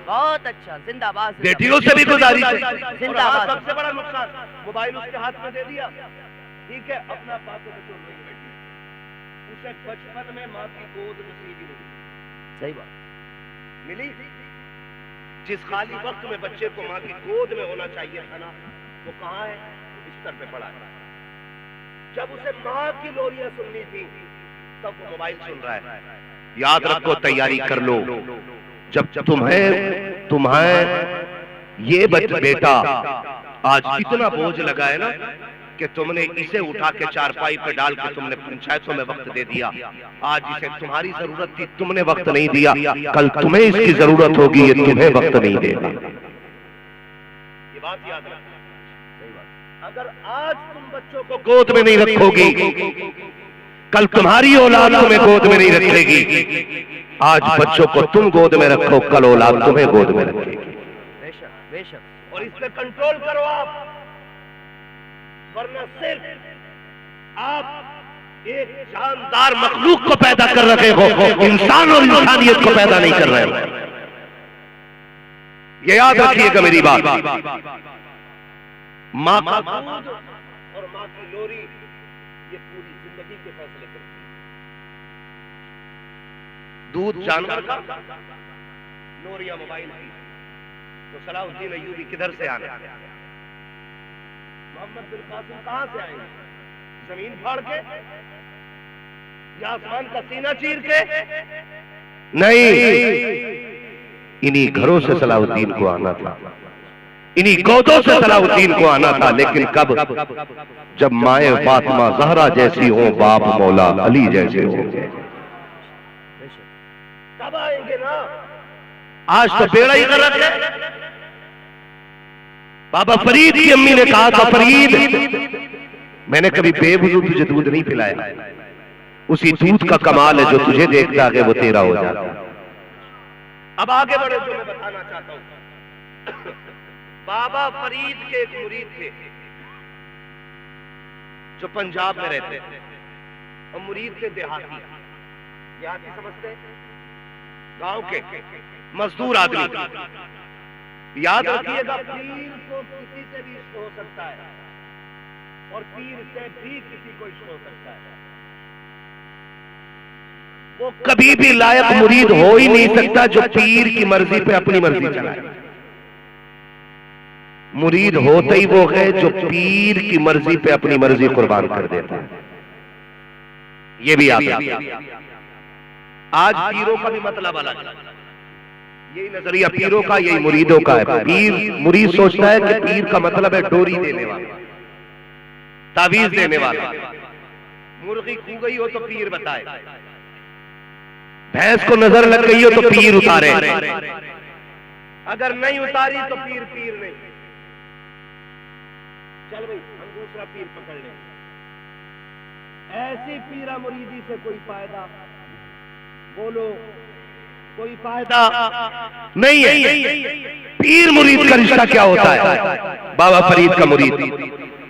बहुत अच्छा, जिंदाबाद। बेटियों से भी गुजारिश है, जिंदाबाद। सबसे बड़ा नुकसान मोबाइल उसके हाथ में दे दिया, ठीक है, अपना बातों में चोर नहीं बैठी, उसे बचपन में माँ की गोद नसीब ही नहीं, सही बात मिली। जिस खाली वक्त में बच्चे को माँ की गोद में होना चाहिए था ना, वो कहाँ है? बिस्तर पे पड़ा है। जब उसे माँ की लोरियां सुननी थी तब वो मोबाइल सुन रहा है। याद रखो, तैयारी कर लो, जब तुम्हें ये बेटा आज इतना बोझ लगा है ना कि तुमने इसे उठा के चारपाई पे डाल के तुमने पंचायतों में वक्त दे दिया, आज इसे तुम्हारी जरूरत थी, तुमने वक्त नहीं दिया, कल तुम्हें इसकी जरूरत होगी, ये तुम्हें वक्त नहीं देगा। ये बात याद रखना। अगर आज तुम बच्चों को गोद में नहीं रखोगी, कल तुम्हारी औलाद तुम्हें गोद में नहीं रखेगी। आज बच्चों को तुम गोद में रखो, कल औलाद तुम्हें गोद में रखेगी। बेशक बेशक। और इस पे कंट्रोल करो आप, वरना सिर्फ आप एक शानदार मखलूक को पैदा कर रहे हो, इंसान और इंसानियत को पैदा नहीं कर रहे हो। ये याद रखिएगा मेरी बात। माँ का दूध और माँ की लोरी ये पूरी जिंदगी के फैसले करती है। दूध जानवर का, लोरिया मोबाइल की। तो सलाहुद्दीन अय्यूबी किधर से आने? मोहम्मद बिन कासिम कहां से आएंगे? जमीन फाड़ के या आसमान का सीना चीर के? नहीं, इन्हीं घरों से सलाहुद्दीन को आना था। इन्हीं गोदों से सलाहुद्दीन को आना था, लेकिन कब? जब माए फातिमा जहरा जैसी हो, बाप मौला अली जैसे हो। तब आएंगे ना। आज तो बेड़ा ही गलत है। बाबा फरीद की अम्मी ने कहा था, फरीद मैंने कभी बेवजू तुझे दूध नहीं पिलाया, उसी दूध का कमाल है जो तुझे देखता है वो तेरा हो जाता है। अब आगे बढ़े, जो मैं बताना चाहता हूं, बाबा फरीद के एक मुरीद थे जो पंजाब में रहते थे, और मुरीद थे देहाती। देहाती समझते हैं? गांव के मजदूर आदमी। याद रखिएगा, पीर को किसी से भी इश्क हो सकता है और पीर से भी किसी को इश्क हो सकता है। वो कभी भी लायक मुरीद हो ही नहीं सकता जो पीर की मर्जी पे अपनी मर्जी चलाए। मुरीद होते ही वो है जो पीर की मर्जी पे अपनी मर्जी कुर्बान कर देता है। ये भी याद रखिए। आज पीरों का भी मतलब अलग है। यही नजरिया पीरों का, यही मुरीदों का है। पीर मुरीद सोचता है कि पीर का मतलब है डोरी देने वाला, तावीज देने वाला। मुर्गी खू गई हो तो पीर बताए, भैंस को नजर लग गई हो तो पीर उतारे, अगर नहीं उतारी तो पीर पीर नहीं। चल भाई हम दूसरा पीर पकड़ लें। ऐसी पीरा मुरीदी से कोई फायदा, बोलो कोई फायदा नहीं है। पीर मुरीद का रिश्ता क्या होता है? बाबा फरीद का मुरीद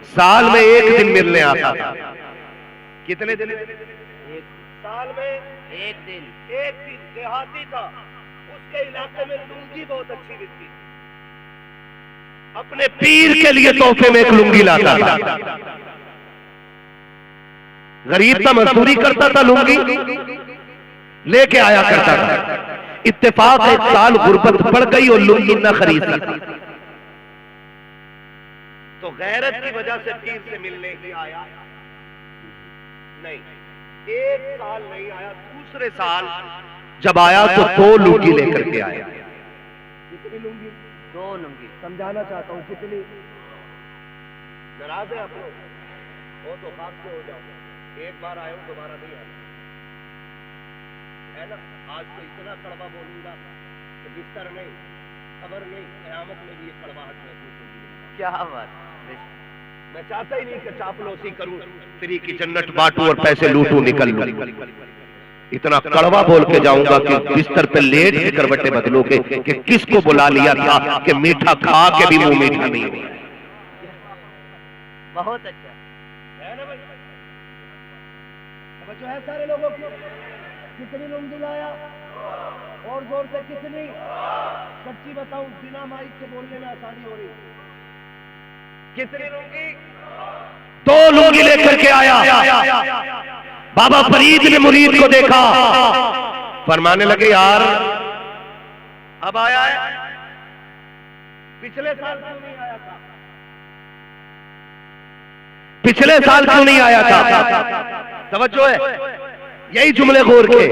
साल में एक दिन मिलने आता था। कितने दिन? एक साल में एक दिन। एक दिन देहाती था, उसके इलाके में लुंगी बहुत अच्छी मिलती, अपने पीर के लिए तोहफे में एक लुंगी लाता था। गरीब था, मजदूरी करता था, लुंगी लेके आया करता था। इत्तेफाक एक साल गुर्बत पड़ गई और लुंगी न खरीद सका, तो गैरत की वजह से पीर से मिलने ही आया नहीं। एक साल नहीं आया, दूसरे साल जब आया तो 2 लुंगी लेकर के आया। कितनी लुंगी? 2 लुंगी। समझाना चाहता हूं कितनी? नाराज है आप लोग? वो तो खाक से हो जाओ। एक बार आया हूं, दोबारा नहीं आया है ना। आज तो इतना कड़वा बोलूंगा कि बिस्तर नहीं, खबर नहीं, क़यामत में भी ये कड़वाहट महसूस होगी। क्या बात। मैं चाहता ही नहीं कि चापलूसी करूं, फ्री की जन्नत बांटूं और पैसे लूटूं, निकल लूं। इतना कड़वा बोल के जाऊंगा कि बिस्तर पे लेट के करवटे बदलोगे कि किसको बुला लिया था कि मीठा खा के भी मुंह मीठा नहीं हुआ। बहुत अच्छा है ना भाई? जो है सारे लोगों की कितनी लुंगी लाया और जोर से कितनी? सच्ची बताऊं, बिना माइक से बोलने में आसानी हो रही। कितनी लुंगी? 2 लुंगी लेकर के आया। बाबा फरीद ने मुरीद को देखा, फरमाने लगे यार अब आया है, पिछले साल क्यों नहीं आया था? पिछले साल क्यों नहीं आया था? तवज्जो है, यही जुमले गौर के।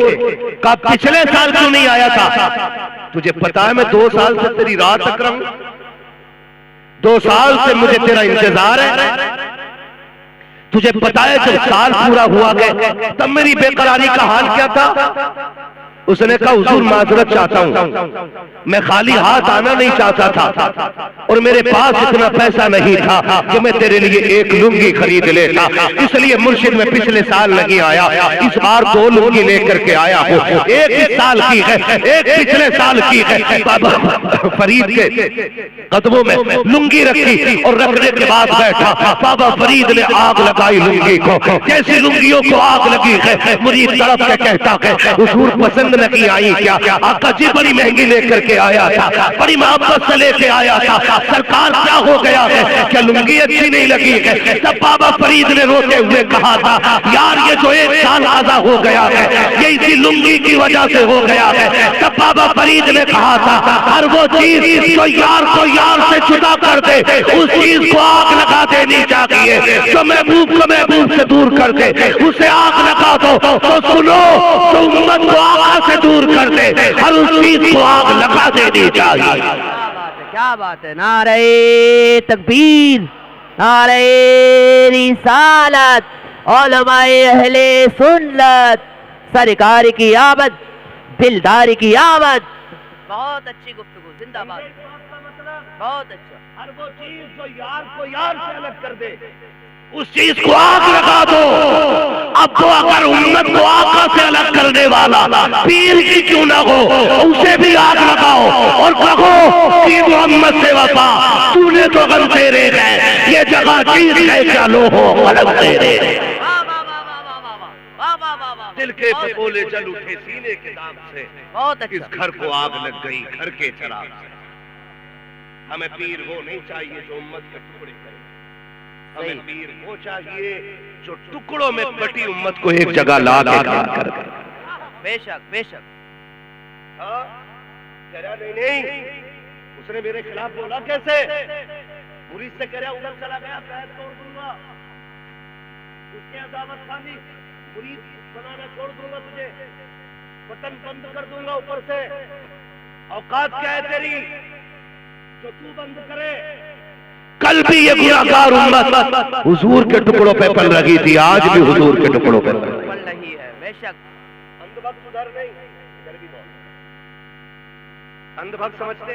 कहा पिछले साल क्यों नहीं आया था? तुझे पता है मैं 2 साल से तेरी राह तक रहा हूं, 2 साल से मुझे तेरा इंतजार है। तुझे पता है जब साल पूरा हुआ गया तब मेरी बेकरारी का हाल क्या था? उसने कहा हुजूर माजरत चाहता हूं, मैं खाली हाथ आना नहीं चाहता था और मेरे पास इतना पैसा नहीं था कि मैं तेरे लिए एक लुंगी खरीद लेता, इसलिए मुर्शिद में पिछले साल नहीं आया, इस बार 2 लुंगी लेकर के आया हूं। एक इस साल की है, एक पिछले साल की है। बाबा फरीद के कदमों में लुंगी रखी और रखने के बाद बैठा। बाबा फरीद ने आग लगाई लुंगी को, जैसी लुंगियों को आग लगी है मुरीद तड़प के कहता है हुजूर पसंद नहीं आई क्या? आका जी बड़ी महंगी लेकर के आया था, बड़ी मोहब्बत से लेके आया था, सरकार क्या हो गया है? क्या लुंगी अच्छी नहीं लगी है? तब बाबा फरीद ने रोते हुए कहा था यार ये जो 1 साल आधा हो गया है ये इसी लुंगी की वजह से हो गया है। तब बाबा फरीद ने कहा था हर वो चीज जो यार को यार से जुदा कर दे उस चीज को आग लगा देनी चाहिए, जो महबूब को महबूब से दूर कर दे उसे आग लगा दो। तो सुनो, तो उम्मत को आग से दूर कर दे, हर उस चीज को आग लगा देनी चाहिए। क्या बात है। नारे तकबीर, नारे रिसालत, उलमाए अहले सुन्नत, सरकार की आमद, दिलदार की आमद। बहुत अच्छी गुफ्तगू, जिंदाबाद। बहुत अच्छा। हर वो चीज जो यार को यार से अलग कर दे, उस चीज को आग लगा दो। अब तो अगर उम्मत को आका से अलग करने वाला पीर की क्यों ना हो, उसे भी आग लगाओ और कहो कि मोहम्मद से वफा, तूने तो गम तेरे गए, ये जगह चीज है, चलो हो अलग तेरे। दिल के बोले जल उठे सीने के दाग से, बहुत अच्छा। इस घर को आग लग गई घर के चिराग से। हमें पीर वो नहीं चाहिए जो उम्मत के टुकड़े करे, हमें पीर वो चाहिए जो टुकड़ों में बटी उम्मत को एक जगह ला के खड़ा कर। बेशक बेशक। हाँ, कह रहा नहीं, उसने मेरे खिलाफ बोला कैसे? पुलिस से कह रहा उधर चला गया, पैर तोड़ दूंगा। उसके अदावत खानी, मुरीद बनाना छोड़ दूंगा तुझे, बटन बंद कर दूंगा ऊपर से। औकात क्या है तेरी जो तू बंद करे? कल भी ये गुनाहगार उम्मत हुजूर के टुकड़ों पे पल रही थी, आज भी हुजूर के टुकड़ों पे पल रही है। बेशक। अंधभक्त उधर नहीं, इधर भी बोल। अंधभक्त समझते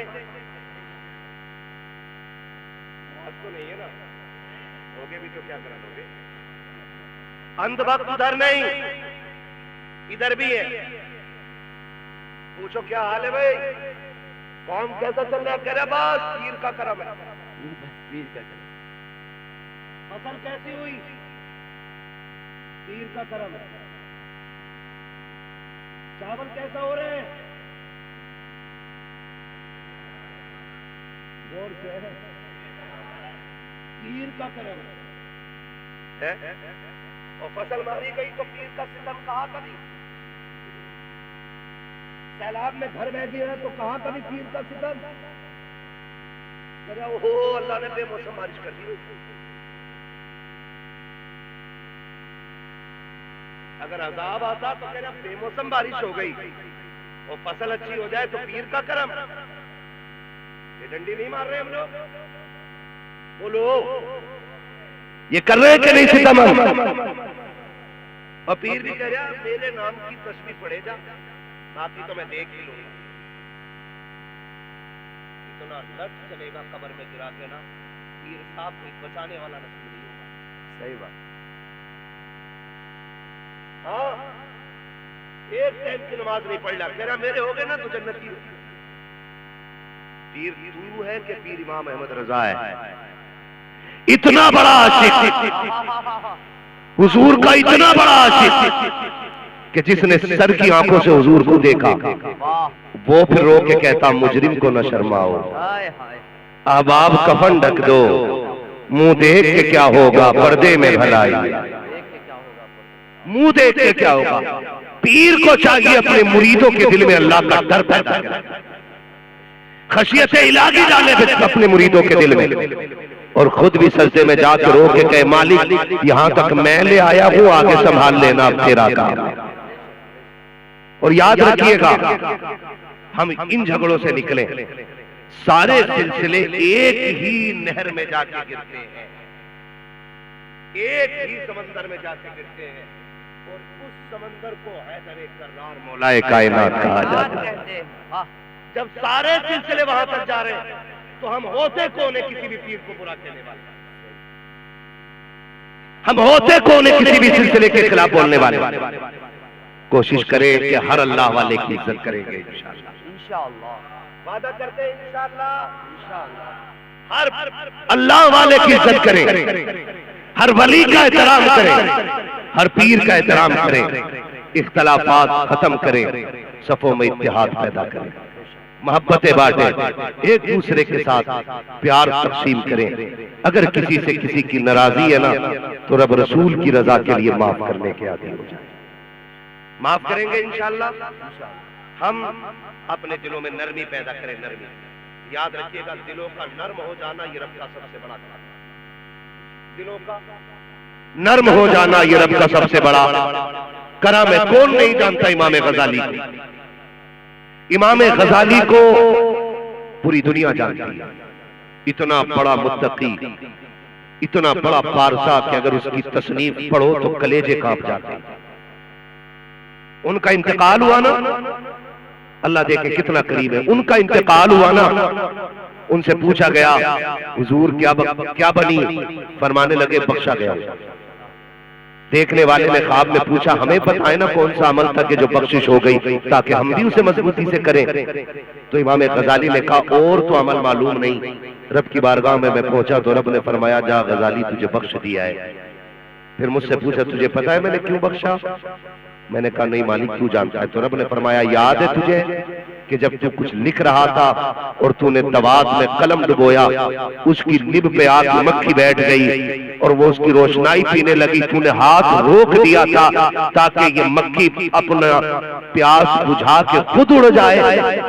आपको नहीं है ना, होगे भी तो क्या करा लोगे। अंधभक्त उधर नहीं, इधर भी है। पूछो क्या हाल है भाई, काम कैसा चल रहा है? कह रहा बस पीर का करम है। पीर का करम। फसल कैसी हुई? पीर का करम है। चावल कैसा हो रहे हैं? जोर से है, पीर का करम है। और फसल मारी गई तो पीर का सितम कहा कभी? सैलाब में घर बह गया तो कहा कभी पीर का सितम? ओहो अल्लाह ने बेमौसम बारिश कर दी। अगर अजाब आता तो कह रहा बेमौसम बारिश हो गई और फसल अच्छी हो जाए तो पीर का करम। ये डंडी नहीं मार रहे हम लोग, बोलो ये कर रहे हैं कि नहीं सितम? और पीर भी कह रहा मेरे नाम की तस्वीर पढ़े जा, बाकी तो मैं देख ही लूंगा। इतना लट चलेगा कब्र में गिरा के ना, पीर साहब कोई बचाने वाला नसीब नहीं होगा। सही बात। हाँ, एक टाइम की नमाज नहीं पढ़ ला, मेरा मेरे हो गए ना तो जन्नती हो। पीर तू है कि पीर इमाम अहमद रजा है? इतना बड़ा आशिक, हुजूर का इतना बड़ा आशिक कि जिसने सर की आंखों से हुजूर को देखा वो फिर रो के कहता मुजरिम को न शर्माओ, अब आप कफन ढक दो, मुंह देख के क्या होगा पर्दे में भलाई, मुंह देख के क्या होगा। पीर को चाहिए अपने मुरीदों के दिल में अल्लाह का डर पैदा करे, खशियत इलाही डाले अपने मुरीदों के दिल में, और खुद भी सजदे में जाकर रो के कहे मालिक यहां तक मैं ले आया हूं, आगे संभाल लेना अब तेरा काम। और याद रखिएगा हम इन झगड़ों से निकले, सारे सिलसिले एक ही नहर में जाके गिरते हैं, एक ही समंदर में जाके गिरते हैं, और उस समंदर को हैदर कर्रार मौलाए कायनात कहा जाता है। जब सारे सिलसिले वहां तक जा रहे हैं तो हम होते कौन है किसी भी पीर को बुरा कहने वाले? हम होते कौन है किसी भी सिलसिले के खिलाफ बोलने वाले? कोशिश करें कि हर अल्लाह वाले की इज्जत करेंगे इंशाअल्लाह, वादा करते हैं इंशाअल्लाह। हर अल्लाह वाले की इज्जत करें, हर वली का एहतराम करें, हर पीर का एहतराम करें, इख्तलाफात खत्म करें, सफों में इत्तेहाद पैदा करें, मोहब्बतें बांटें, एक दूसरे के साथ प्यार तकसीम करें। अगर किसी से किसी की नाराजगी है ना तो रब रसूल की रजा के लिए माफ करने के आदी हो जाए, माफ करेंगे इंशाअल्लाह। हम अपने दिलों में नरमी पैदा करें, नरमी। याद रखिएगा दिलों का नर्म हो जाना ये रब का सबसे बड़ा काम है। दिलों का नर्म हो जाना ये रब का सबसे बड़ा करम है। कौन नहीं जानता इमाम गजाली को? इमाम गजाली को पूरी दुनिया जानती है। इतना बड़ा मुत्तकी, इतना बड़ा पारसा कि अगर उसकी तसनीफ पढ़ो तो कलेजे कांप जाते हैं। उनका इंतकाल हुआ ना, अल्लाह देखे कितना करीब है। उनका इंतकाल हुआ ना, उनसे पूछा गया हुजूर क्या बनी? फरमाने लगे बख्शा गया। देखने वाले ने ख्वाब में पूछा हमें बताए ना कौन सा अमल था कि जो बख्शिश हो गई, ताकि हम भी उसे मजबूती से करें। तो इमाम गजाली ने कहा और तो अमल मालूम नहीं। रब की बारगाह में मैं पहुंचा तो रब ने फरमाया जा गजाली तुझे बख्श दिया है। फिर मुझसे पूछा तुझे पता है मैंने क्यों बख्शा? मैंने कहा नहीं मालिक तू जानता है। तो रब ने फरमाया याद है तुझे कि जब तू कुछ लिख रहा था और तूने दवात में कलम डुबोया, उसकी निब पे आके मक्खी बैठ गई और वो उसकी रोशनाई पीने लगी, तूने हाथ रोक दिया था ताकि ये मक्खी अपना प्यास बुझा के खुद उड़ जाए,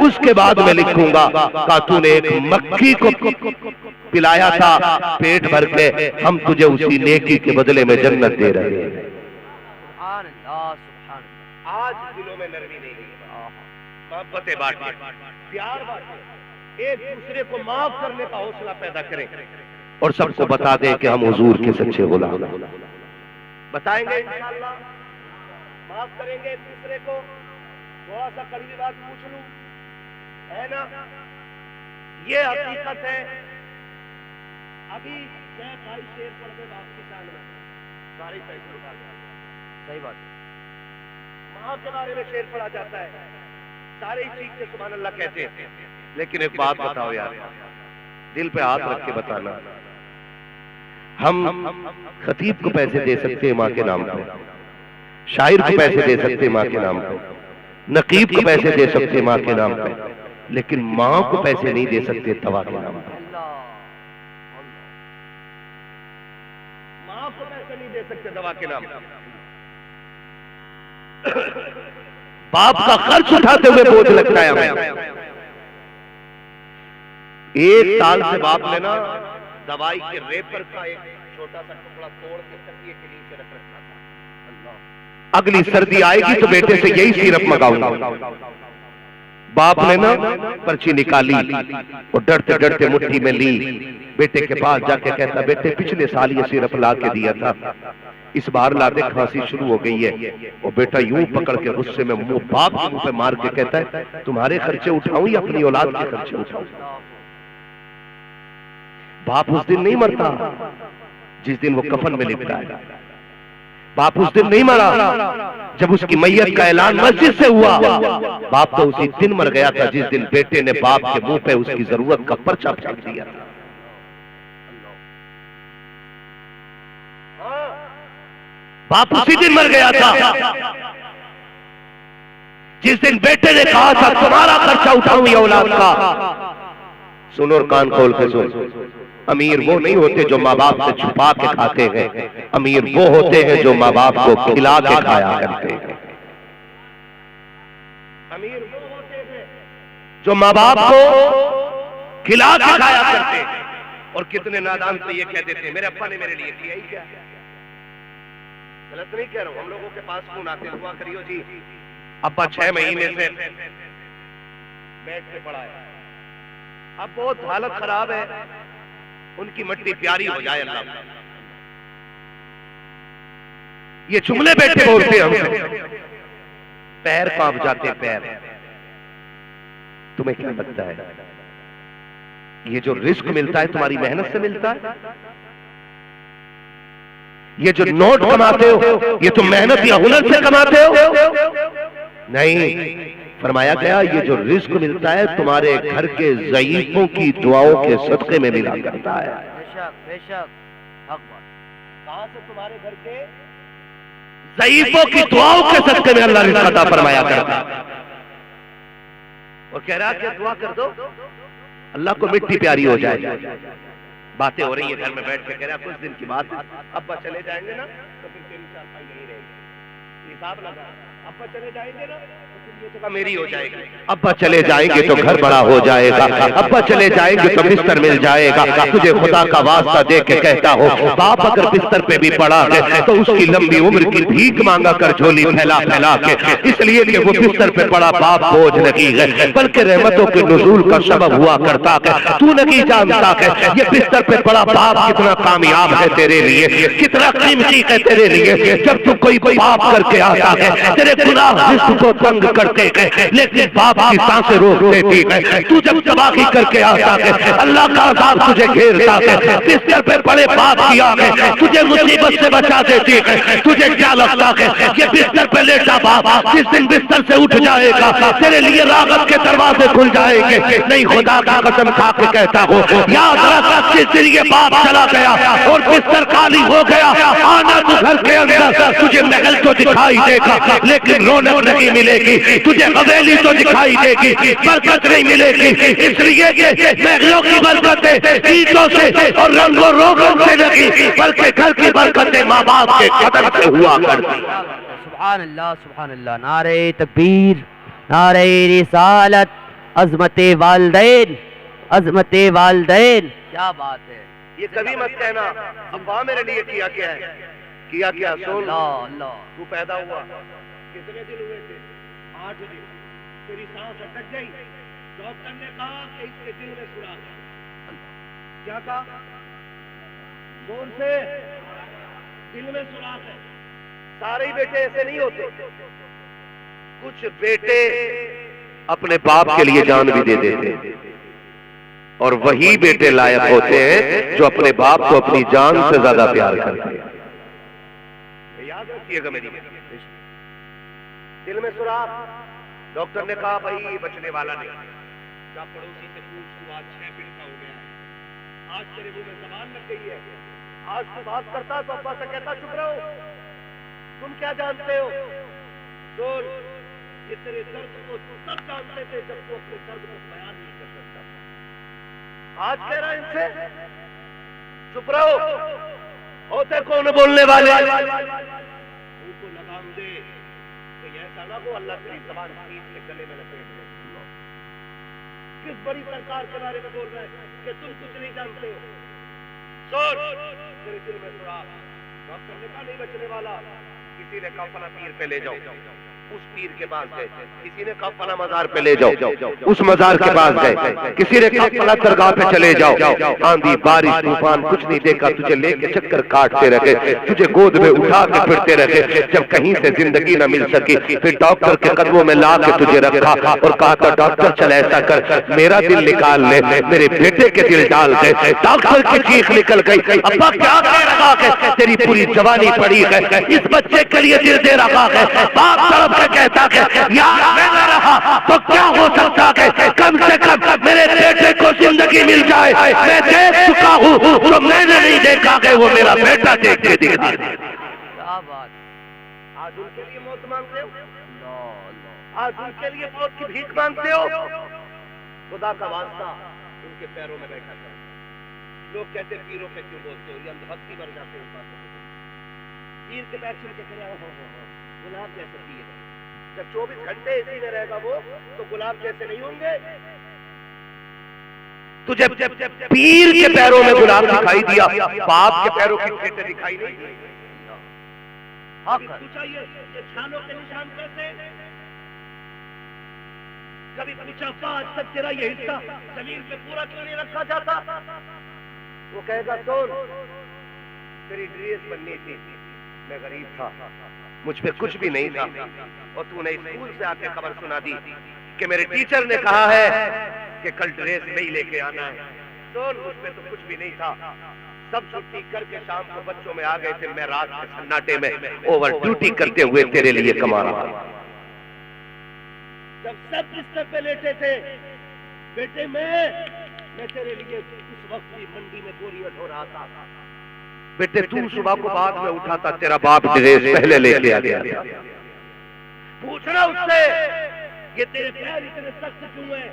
उसके बाद मैं लिखूंगा। कहा तूने एक मक्खी को पिलाया था पेट भर के, हम तुझे उसी नेकी के बदले में जन्नत दे रहे हैं। आज दिलों में नरमी नहीं है, मोहब्बतें बांटे, प्यार बांटे, एक दूसरे को माफ करने का हौसला पैदा करें और सबको बता दें कि हम हुजूर के सच्चे गुलाम हैं। बताएंगे इंशाअल्लाह, माफ करेंगे एक दूसरे को। थोड़ा सा कड़वी बात पूछ लूं, है ना? ये हकीकत है। अभी भाई शेर पढ़ के वापसी शान में सारी फैसलों का सही बात है। माँ के बारे में शेर पढ़ा जाता है, सारे ही चीख के सुभान अल्लाह कहते हैं। लेकिन एक बात बताओ यार, दिल पे हाथ रख के बताना, हम खतीब को पैसे दे सकते हैं माँ के नाम पे, शायर को पैसे दे सकते हैं माँ के नाम पे, नकीब को पैसे दे सकते हैं माँ के नाम पे, लेकिन माँ को पैसे नहीं दे सकते तवा के नाम पे। माँ को पैसे नहीं दे सकते दवा के नाम पे। बाप का खर्च उठाते हुए बोझ लगता है हमें। एक साल से बाप ने ना दवाई के रेपर का एक छोटा सा टुकड़ा तोड़ के तकिए के नीचे रख रखा था। अगली सर्दी आएगी तो बेटे से यही सिरप मंगाऊंगा। बाप ने ना पर्ची निकाली और डरते डरते मुट्ठी में ली, बेटे के पास जाके कहता बेटे पिछले साल ये सिरप ला के दिया था, इस बार लाते खांसी शुरू हो गई है। और बेटा यूं पकड़ के गुस्से में मुंह बाप के मुंह पे मार के कहता है तुम्हारे खर्चे उठाऊं या अपनी औलाद के खर्चे उठाऊं? बाप उस दिन नहीं मरता जिस दिन वो कफन में लिपटा है। बाप उस दिन नहीं मरा जब उसकी मैयत का ऐलान मस्जिद से हुआ। बाप तो उसी दिन मर गया था जिस दिन बेटे ने बाप के मुंह पे उसकी जरूरत का पर्चा फेंक दिया था। बाप उसी दिन मर गया था जिस दिन बेटे ने कहा था तुम्हारा खर्चा उठाऊं या औलाद का। सुनो और कान खोल के सुन, अमीर वो नहीं होते जो माँ बाप से छुपा के खाते हैं, अमीर वो होते हैं जो माँ बाप को खिला के खाया करते हैं। अमीर वो होते हैं जो माँ बाप को खिला के खाया करते हैं। और कितने नादान से ये कह देते हैं मेरे अब्बा ने मेरे लिए किया ही क्या। गलत नहीं कह रहा हूं, हम लोगों के पास फोन आते हुआ करियो जी अब्बा 6 महीने से बेड पे पड़ा है, अब बहुत हालत खराब है, उनकी मट्टी प्यारी हो जाए अल्लाह। ये जुमले बेटे बोलते हैं हमसे, पैर कांप जाते हैं पैर। तुम्हें क्या लगता है ये जो रिस्क मिलता है तुम्हारी मेहनत से मिलता है? ये जो नोट कमाते हो ये तुम मेहनत या हुनर से कमाते हो? नहीं, फरमाया गया ये जो रिस्क मिलता है तुम्हारे घर के ज़ईफों की दुआओं के सदके में मिला करता है। बेशक कहां से? तुम्हारे घर के ज़ईफों की दुआओं के सदके में अल्लाह रिज़्क़ अता फरमाया करता है। और कह रहा कि दुआ कर दो अल्लाह को मिट्टी प्यारी हो जाए। बातें हो रही है घर में बैठ के, कह रहा कुछ दिन की बात, अब्बा चले जाएंगे ना तो फिर 3 साल यही रहेगी, हिसाब लगा अब्बा चले जाएंगे ना तो ये जगह मेरी हो जाएगी, अब्बा चले जाएंगे तो घर बड़ा हो जाएगा, अब्बा चले जाएंगे तो बिस्तर मिल जाएगा। तुझे खुदा का वास्ता दे के कहता हो, बाप अगर बिस्तर पे भी पड़ा है तो उसकी लंबी उम्र की भीख मांगा कर झोली फैला फैला के, इसलिए कि वो बिस्तर पे पड़ा बाप बोझ नहीं है बल्कि रहमतों के नुज़ूल का सबब हुआ करता है। तू नहीं जानता है ये बिस्तर पे पड़ा बाप कितना कामयाब है तेरे लिए, कितना कीमती है तेरे लिए। जब तू कोई पाप करके आता है, तेरे गुनाह जिस्म को तंग करते हैं लेकिन बाप की सांसें रोक देती है। तू जब तबाही करके आता है, अल्लाह का अज़ाब तुझे घेरता है, बिस्तर पे पड़े बाप की आंखें तुझे मुसीबत से बचा देती है। तुझे क्या लगता है ये बिस्तर पे लेटा बाप जिस दिन बिस्तर से उठ जाएगा तेरे लिए राहत के दरवाजे खुल जाएंगे? नहीं, खुदा का कसम खा के कहता हूँ, याद रख जिस दिन ये बाप चला गया और बिस्तर खाली हो गया, आना तू घर के अंदर, तुझे महल तो दिखाई देगा लेकिन रौनक नहीं मिलेगी, तुझे हवेली तो दिखाई देगी, बरकत नहीं मिलेगी। इसलिए कि महलों की बरकतें ईंटों से और रंगों रोगन से नहीं बल्कि घर की बरकतें माँ बाप के कदम से हुआ करती। सुभान अल्लाह, सुभान अल्लाह। नारे तकबीर, नारे रिसालत, अज़मते वालिदैन, अज़मते वालिदैन। क्या बात है। ये कभी मत कहना अब्बा मेरे लिए किया क्या है, किया क्या। सुन, अल्लाह, तू पैदा हुआ कितने दिन हुए थे? 8 दिन। तेरी सांस अटक गई, डॉक्टर ने कहा कि इसके दिल में सुराख है। क्या कहा? जोर से, दिल में सुराख है। सारे ही बेटे ऐसे नहीं होते, कुछ बेटे अपने बाप के लिए जान भी दे देते हैं और वही बेटे लायक होते हैं जो अपने बाप को अपनी जान से ज्यादा प्यार करते हैं। याद रखिएगा मेरी, दिल में सुराख। डॉक्टर ने कहा भाई ये बचने वाला नहीं। क्या पड़ोसी से पूछ, तू आज 6 दिन का हो गया है, आज तेरे मुंह में जबान लग गई है, आज तू बात करता तो अब्बा से कहता चुप रहो, तुम क्या जानते हो। सुन, ये तेरे दर्द को सब जानते थे जब तू अपने दर्द को बयान नहीं कर सकता। आज कह रहा है इनसे चुप रहो, होते कौन बोलने वाले, उनको लगाम दे। ऐसा ना हो अल्लाह तेरी ज़बान खींच के गले में लपेट दे। किस बड़ी सरकार के बारे में बोल रहा है कि तुम कुछ नहीं जानते हो। सोच, तेरे दिल में सुराख। डॉक्टर ने कहा नहीं बचने वाला। किसी ने कहा फला पीर पे ले जाओ, उस पीर के पास गए। किसी ने कहा फला मजार पे ले जाओ, उस मजार के पास गए। किसी ने कहा फला दरगाह पे चले जाओ। आंधी बारिश तूफान कुछ नहीं देखा, तुझे लेके चक्कर काटते रहे, तुझे गोद में उठा के फिरते रहे। जब कहीं से जिंदगी न मिल सकी फिर डॉक्टर के कदमों में ला के तुझे रखा और कहा था डॉक्टर चल ऐसा कर मेरा दिल निकाल ले, मेरे बेटे के दिल डाल दे। डॉक्टर की चीख निकल गई, अब्बा क्या कह रहा है, तेरी पूरी जवानी पड़ी है, इस बच्चे के लिए दिल दे रहा है। बाप तरफ से कहता है यार मैं न रहा तो क्या हो सकता है, कम से कम मेरे बेटे को जिंदगी मिल जाए। मैं देख चुका हूँ तो मैंने नहीं देखा है, वो मेरा बेटा देख के दिखा दे। क्या बात। आज उनके लिए मौत मांगते हो, आज उनके लिए मौत की भीख मांगते हो। खुदा का वास्ता उनके पैरों में बैठा कर। लोग कहते पीरों पे क्यों बोलते हो, ये अंधभक्ति बन जाते हैं। पीर के पैर छू के गुलाब जैसे पीर है। जब 24 घंटे इसी में रहेगा वो तो गुलाब जैसे नहीं होंगे। तुझे पीर के पैरों में गुलाब दिखाई दिया, बाप के पैरों की खेतें दिखाई नहीं दी। पूछा ये छालों के निशान कैसे? कभी पूछा आज तक तेरा ये हिस्सा जमीन पे पूरा क्यों नहीं रखा जाता? वो कहेगा सुन, तेरी ड्रेस बननी थी, मैं गरीब था, मुझ पे कुछ भी नहीं था और तूने स्कूल से आके खबर सुना दी कि मेरे टीचर ने कहा है कि कल ड्रेस नहीं लेके आना है। सुन, मुझ पे तो कुछ भी नहीं था, सब छुट्टी करके शाम को बच्चों में आ गए थे, मैं रात के सन्नाटे में ओवर ड्यूटी करते हुए तेरे लिए कमा रहा था। जब सब बिस्तर पे लेटे थे बेटे मैं तेरे लिए उस वक्त भी मंडी में बोरियां ढो रहा था। बेटे तू सुबह को बाद में उठा था, तेरा बाप ड्रेस पहले लेके आ गया था। पूछना उससे ये तेरे पैर इतने सख्त क्यों है?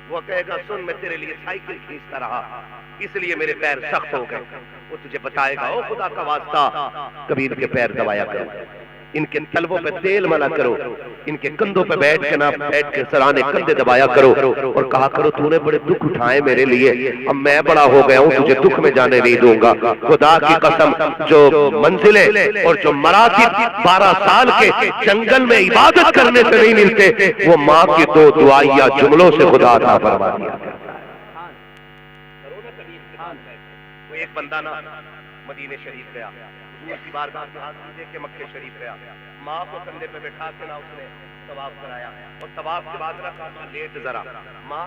वो कहेगा सुन, मैं तेरे लिए साइकिल खींचता रहा इसलिए मेरे पैर सख्त हो गए। वो तुझे बताएगा ओ खुदा का वास्ता कभी इनके पैर दबाया करो। इनके तलवों पे तेल मला करो, इनके कंधों पे बैठ के सराहने कंधे दबाया करो और कहा करो तूने बड़े दुख उठाए मेरे लिए, अब मैं बड़ा हो गया हूं, तुझे दुख में जाने नहीं दूंगा। खुदा की कसम, जो मंजिले और जो मरातिब 12 साल के जंगल में इबादत करने से नहीं मिलते, वो माँ की 2 दुआइया जुमलों से खुदा अता फरमा दिया। वो एक बंदा ना मदीने शरीफ गया, हुजूर की बारगाह में हाथ दे के मक्के शरीफ गया, माँ को कंधे पे बैठा के ना उसने तवाफ कराया और तवाफ के बाद ना कहा माँ लेट जरा, माँ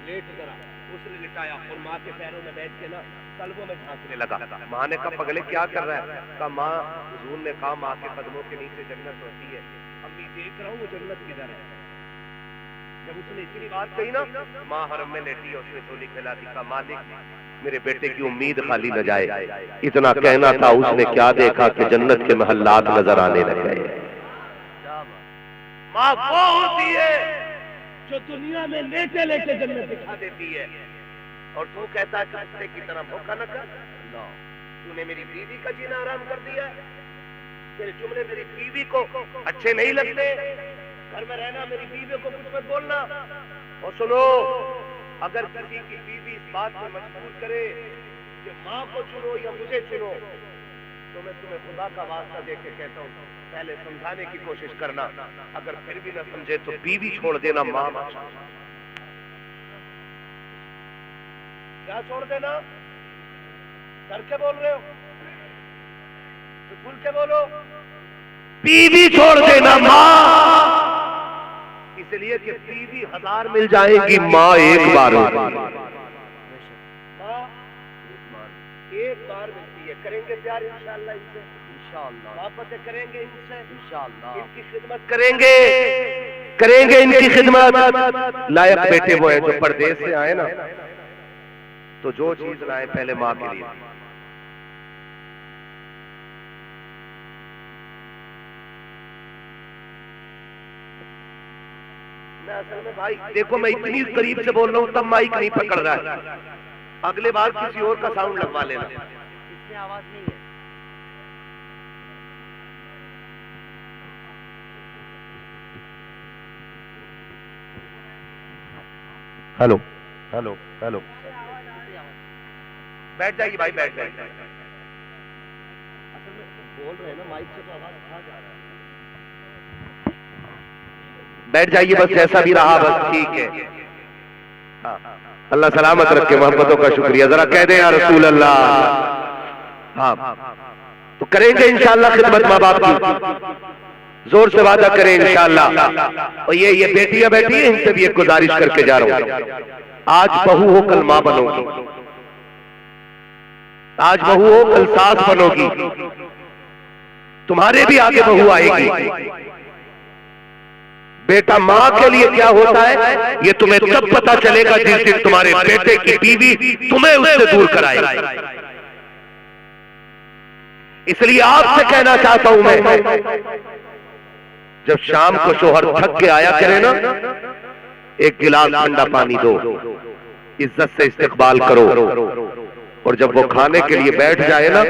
लेट जरा, उसने लिटाया और माँ के पैरों में बैठ के ना तलवों में झांकने लगा। माँ ने कहा पगले क्या कर रहा है? कहा माँ, हुजूर ने कहा माँ के कदमों के नीचे जन्नत होती है, अब मैं देख रहा हूँ वो जन्नत किधर है। जब उसने इतनी बात कही ना, माँ हरम में लेटी और उसने झोली फैला दी, कहा मालिक मेरे बेटे की उम्मीद खाली न जाए। इतना कहना था, उसने क्या देखा कि जन्नत के महल्लात नजर आने लग गए। माँ वो होती है जो दुनिया में लेटे लेटे जन्नत दिखा देती है, और तू कहता है कुत्ते की तरह भूखा न कर। तूने मेरी बीवी का जीना आराम कर दिया, तेरे जुमले मेरी बीवी को अच्छे नहीं लगते, घर में रहना, मेरी बीवी को कुछ मत बोलना। और सुनो, अगर किसी की बीवी इस बात में मजबूर करे कि माँ को चुनो या मुझे चुनो, तो मैं तुम्हें खुदा का वास्ता दे के कहता हूँ पहले समझाने की कोशिश करना, अगर फिर भी ना समझे तो बीवी छोड़ देना, माँ मत। क्या छोड़ देना? डर के बोल रहे हो? तो खुल के बोलो, बीवी छोड़ देना, माँ। इसलिए कि बीवी 1000 मिल जाएगी, माँ एक बार मिलती है। करेंगे प्यार इंशाअल्लाह इनसे, इंशाअल्लाह मोहब्बत करेंगे इनसे, इंशाअल्लाह इनकी खिदमत करेंगे इनकी खिदमत। लायक बेटे वो है जो परदेश से आए ना, तो जो चीज लाए पहले माँ के लिए। असल में भाई देखो, मैं इतनी करीब से बोल रहा हूँ तब माइक नहीं पकड़ रहा है, अगले बार किसी और का साउंड लगवा लेना, इसमें आवाज नहीं है। हेलो हेलो हेलो, बैठ जाइए भाई, बैठ जाइए। असल में बोल रहे हैं ना माइक से, तो आवाज आ जा रहा है। बैठ जाइए बस, जैसा भी रहा बस ठीक है। हाँ, अल्लाह सलामत रखे, मोहब्बतों का शुक्रिया। जरा कह दें या रसूल अल्लाह। हाँ, तो करेंगे इंशाअल्लाह खिदमत माँ बाप की, जोर से वादा करें इंशाअल्लाह। और ये बेटियां बैठी है, इनसे भी एक गुजारिश करके जा रहा हूँ, आज बहू हो कल माँ बनोगी, आज बहू हो कल सास बनोगी, तुम्हारे भी आगे बहू आएगी। बेटा माँ के लिए क्या होता है ये तुम्हें तब पता चलेगा जिस दिन तुम्हारे बेटे की बीवी तुम्हें उससे दूर कराएगी। इसलिए आपसे कहना चाहता हूं मैं, जब शाम को शोहर थक के आया करे ना, एक गिलास ठंडा पानी दो, इज्जत से इस्तकबाल करो, और जब वो खाने के लिए बैठ जाए ना,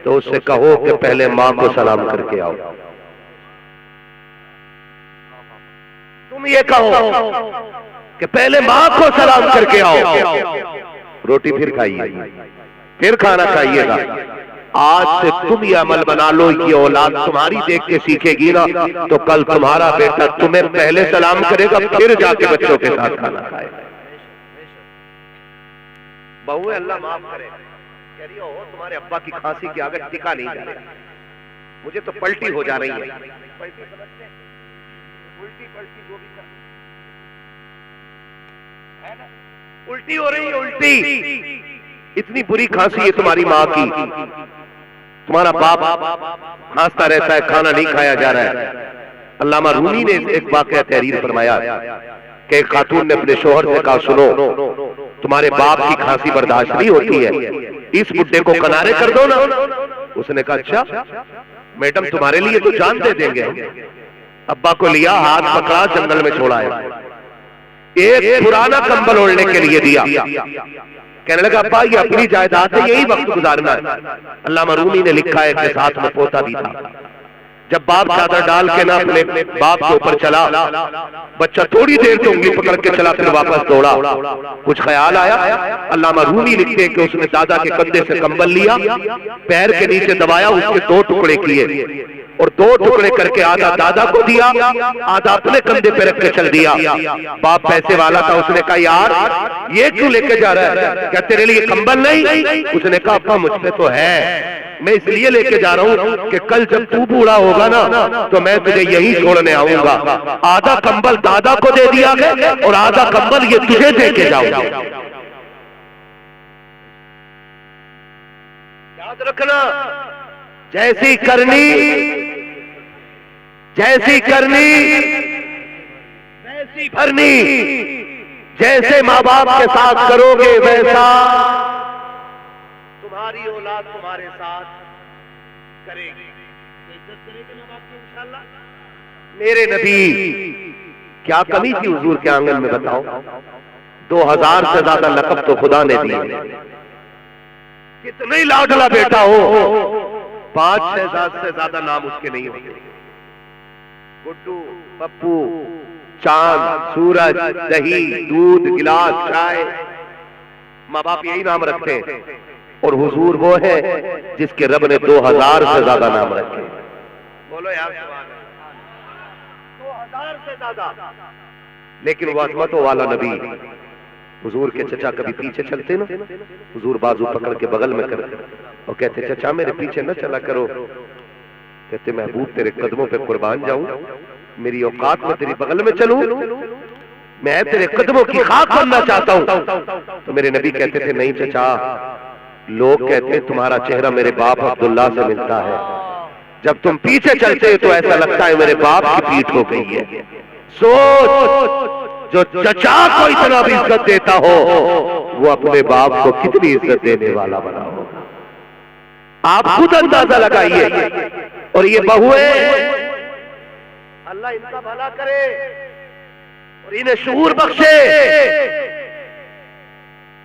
तो उससे कहो कि पहले माँ को सलाम करके आओ। तुम ये कहो कि पहले माँ को सलाम करके आओ, रोटी फिर खाइए, फिर खाना खाइएगा। आज से तुम ये अमल बना लो, ये औलाद तुम्हारी देख के सीखेगी ना, तो कल तुम्हारा बेटा तुम्हें पहले सलाम करेगा, फिर जाके बच्चों के साथ खाना खाएगा। बहू अल्लाह माफ करे, कह रही हो तुम्हारे अब्बा की खांसी की आगे टिका नहीं जा रहा, मुझे तो पलटी हो जा रही है। पलटी समझते हैं? उल्टी पलटी जो भी है ना, उल्टी हो रही है, उल्टी। इतनी बुरी खांसी है तुम्हारी माँ की, तुम्हारा बाप खांसता रहता है, खाना नहीं खाया जा रहा है। अल्लामा रूमी ने एक वाकया तहरीर फरमाया कि एक खातून ने अपने शोहर से कहा, सुनो तुम्हारे बाप की खांसी बर्दाश्त नहीं होती है, इस बुड्ढे को किनारे कर दो ना। उसने कहा अच्छा मैडम, तुम्हारे लिए तो जान दे देंगे। अब्बा को लिया, हाथ पकड़ा, जंगल में छोड़ाया, एक पुराना कंबल ओढ़ने के लिए दिया। कहने लगा अब्बा ये अपनी जायदाद है, यही वक्त गुजारना है। अल्लामा रूमी ने लिखा है कि साथ में पोता भी था। जब बाप चादर डाल के ना अपने बाप के ऊपर चला, बच्चा थोड़ी देर से उंगली पकड़ के चला, फिर वापस दौड़ा। कुछ ख्याल आया, अल्लामा रूमी लिखते हैं कि उसने दादा के कंधे से कंबल लिया, पैर के नीचे दबाया, उसके 2 टुकड़े किए और 2 टुकड़े करके आधा दादा को दिया, आधा अपने कंधे पे रख के चल दिया। बाप पैसे वाला था, उसने कहा यार ये क्यों लेके जा रहा है? क्या तेरे लिए कंबल नहीं? उसने कहा अब्बा मुझ पे तो है, मैं इसलिए लेके जा रहा हूं कि कल जब तू बूढ़ा होगा ना तो मैं तुझे यही छोड़ने आऊंगा। आधा कंबल दादा को दे दिया गया और आधा कंबल ये तुझे दे के जाऊंगा। याद रखना, जैसी करनी वैसी भरनी। जैसे माँ बाप के साथ करोगे वैसा तुम्हारी औलाद तुम्हारे साथ करेगी। इज्जत करेगी माँ बाप की इंशाअल्लाह। मेरे नबी क्या कमी थी हुजूर के आंगन में बताओ? 2000 से ज्यादा लक़ब तो खुदा ने दिए। कितना ही लाडला बेटा हो, 5-6 से ज्यादा नाम उसके नहीं होते। गुड्डू, पप्पू, चांद, सूरज, दही, दूध, गिलास, चाय, माँ बाप यही नाम रखते हैं। और हुजूर वो है जिसके रब ने 2000 से ज्यादा नाम रखे। बोलो यार सुभान अल्लाह, 2000 से ज्यादा। लेकिन वो अज़मतों वाला नबी, हुजूर के चचा कभी पीछे चलते ना, हुजूर बाजू पकड़ के बगल में करते और कहते चचा मेरे पीछे न चला करो। कहते महबूब तेरे कदमों पे कुर्बान जाऊं, मेरी औकात में तेरी बगल में चलूं, मैं तेरे कदमों की खाक बनना चाहता हूं। तो मेरे नबी कहते थे नहीं चचा, लोग कहते हैं तुम्हारा चेहरा मेरे बाप अब्दुल्ला से मिलता है, जब तुम पीछे चलते हो तो ऐसा लगता है मेरे बाप की पीठ हो गई है। सोच, जो चचा को इतना भी इज्जत देता हो वो अपने बाप को कितनी इज्जत देने वाला बना होगा। आप खुद अंदाजा लगाइए। और ये बहुए, अल्लाह इनका भला करे और इन्हें शऊर बख्शे।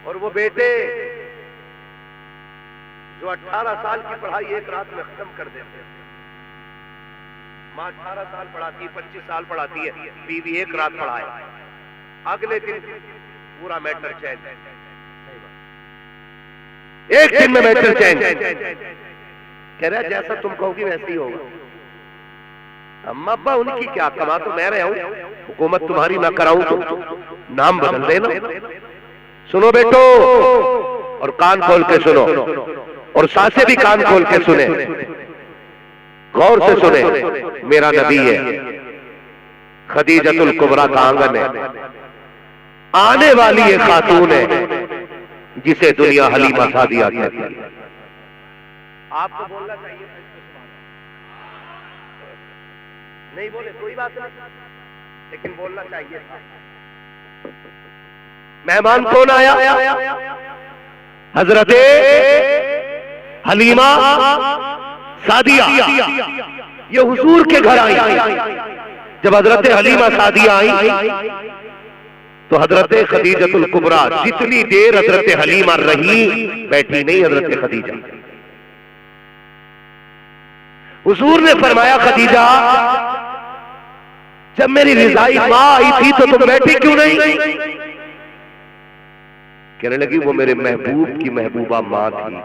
और वो बेटे जो 18 साल की पढ़ाई एक रात में खत्म कर देते हैं। माँ 18 साल पढ़ाती है, 25 साल पढ़ाती है, बीवी एक रात पढ़ाए, अगले दिन पूरा मैटर चेंज, एक दिन में मैटर चेंज। कह रहा जैसा तुम कहोगी वैसे ही होगा। अम्मा अब्बा उनकी क्या, कमा तो मैं रहा हूं, हुकूमत तुम्हारी ना कराऊं तो नाम बदल देना। सुनो बेटो, और कान खोल के सुनो, और सासे भी कान खोल के सुने, गौर से सुने। मेरा नबी है, खदीजतुल कुबरा का आंगन है, आने वाली ये खातून है जिसे दुनिया हलीमा सादिया कहती है। आपको बोलना चाहिए, नहीं बोले कोई बात नहीं, लेकिन बोलना चाहिए। मेहमान कौन आया? हजरत हलीमा सादिया। ये हुजूर के घर आई। जब हजरत हलीमा सादिया आई तो हजरत खदीजतुल कुबरा जितनी देर हजरत हलीमा रही, बैठी नहीं हजरत खदीजा। हुजूर ने फरमाया खदीजा, जब मेरी रिजाई माँ आई थी तो तुम बैठी क्यों नहीं? कहने लगी वो मेरे महबूब की महबूबा माँ थी,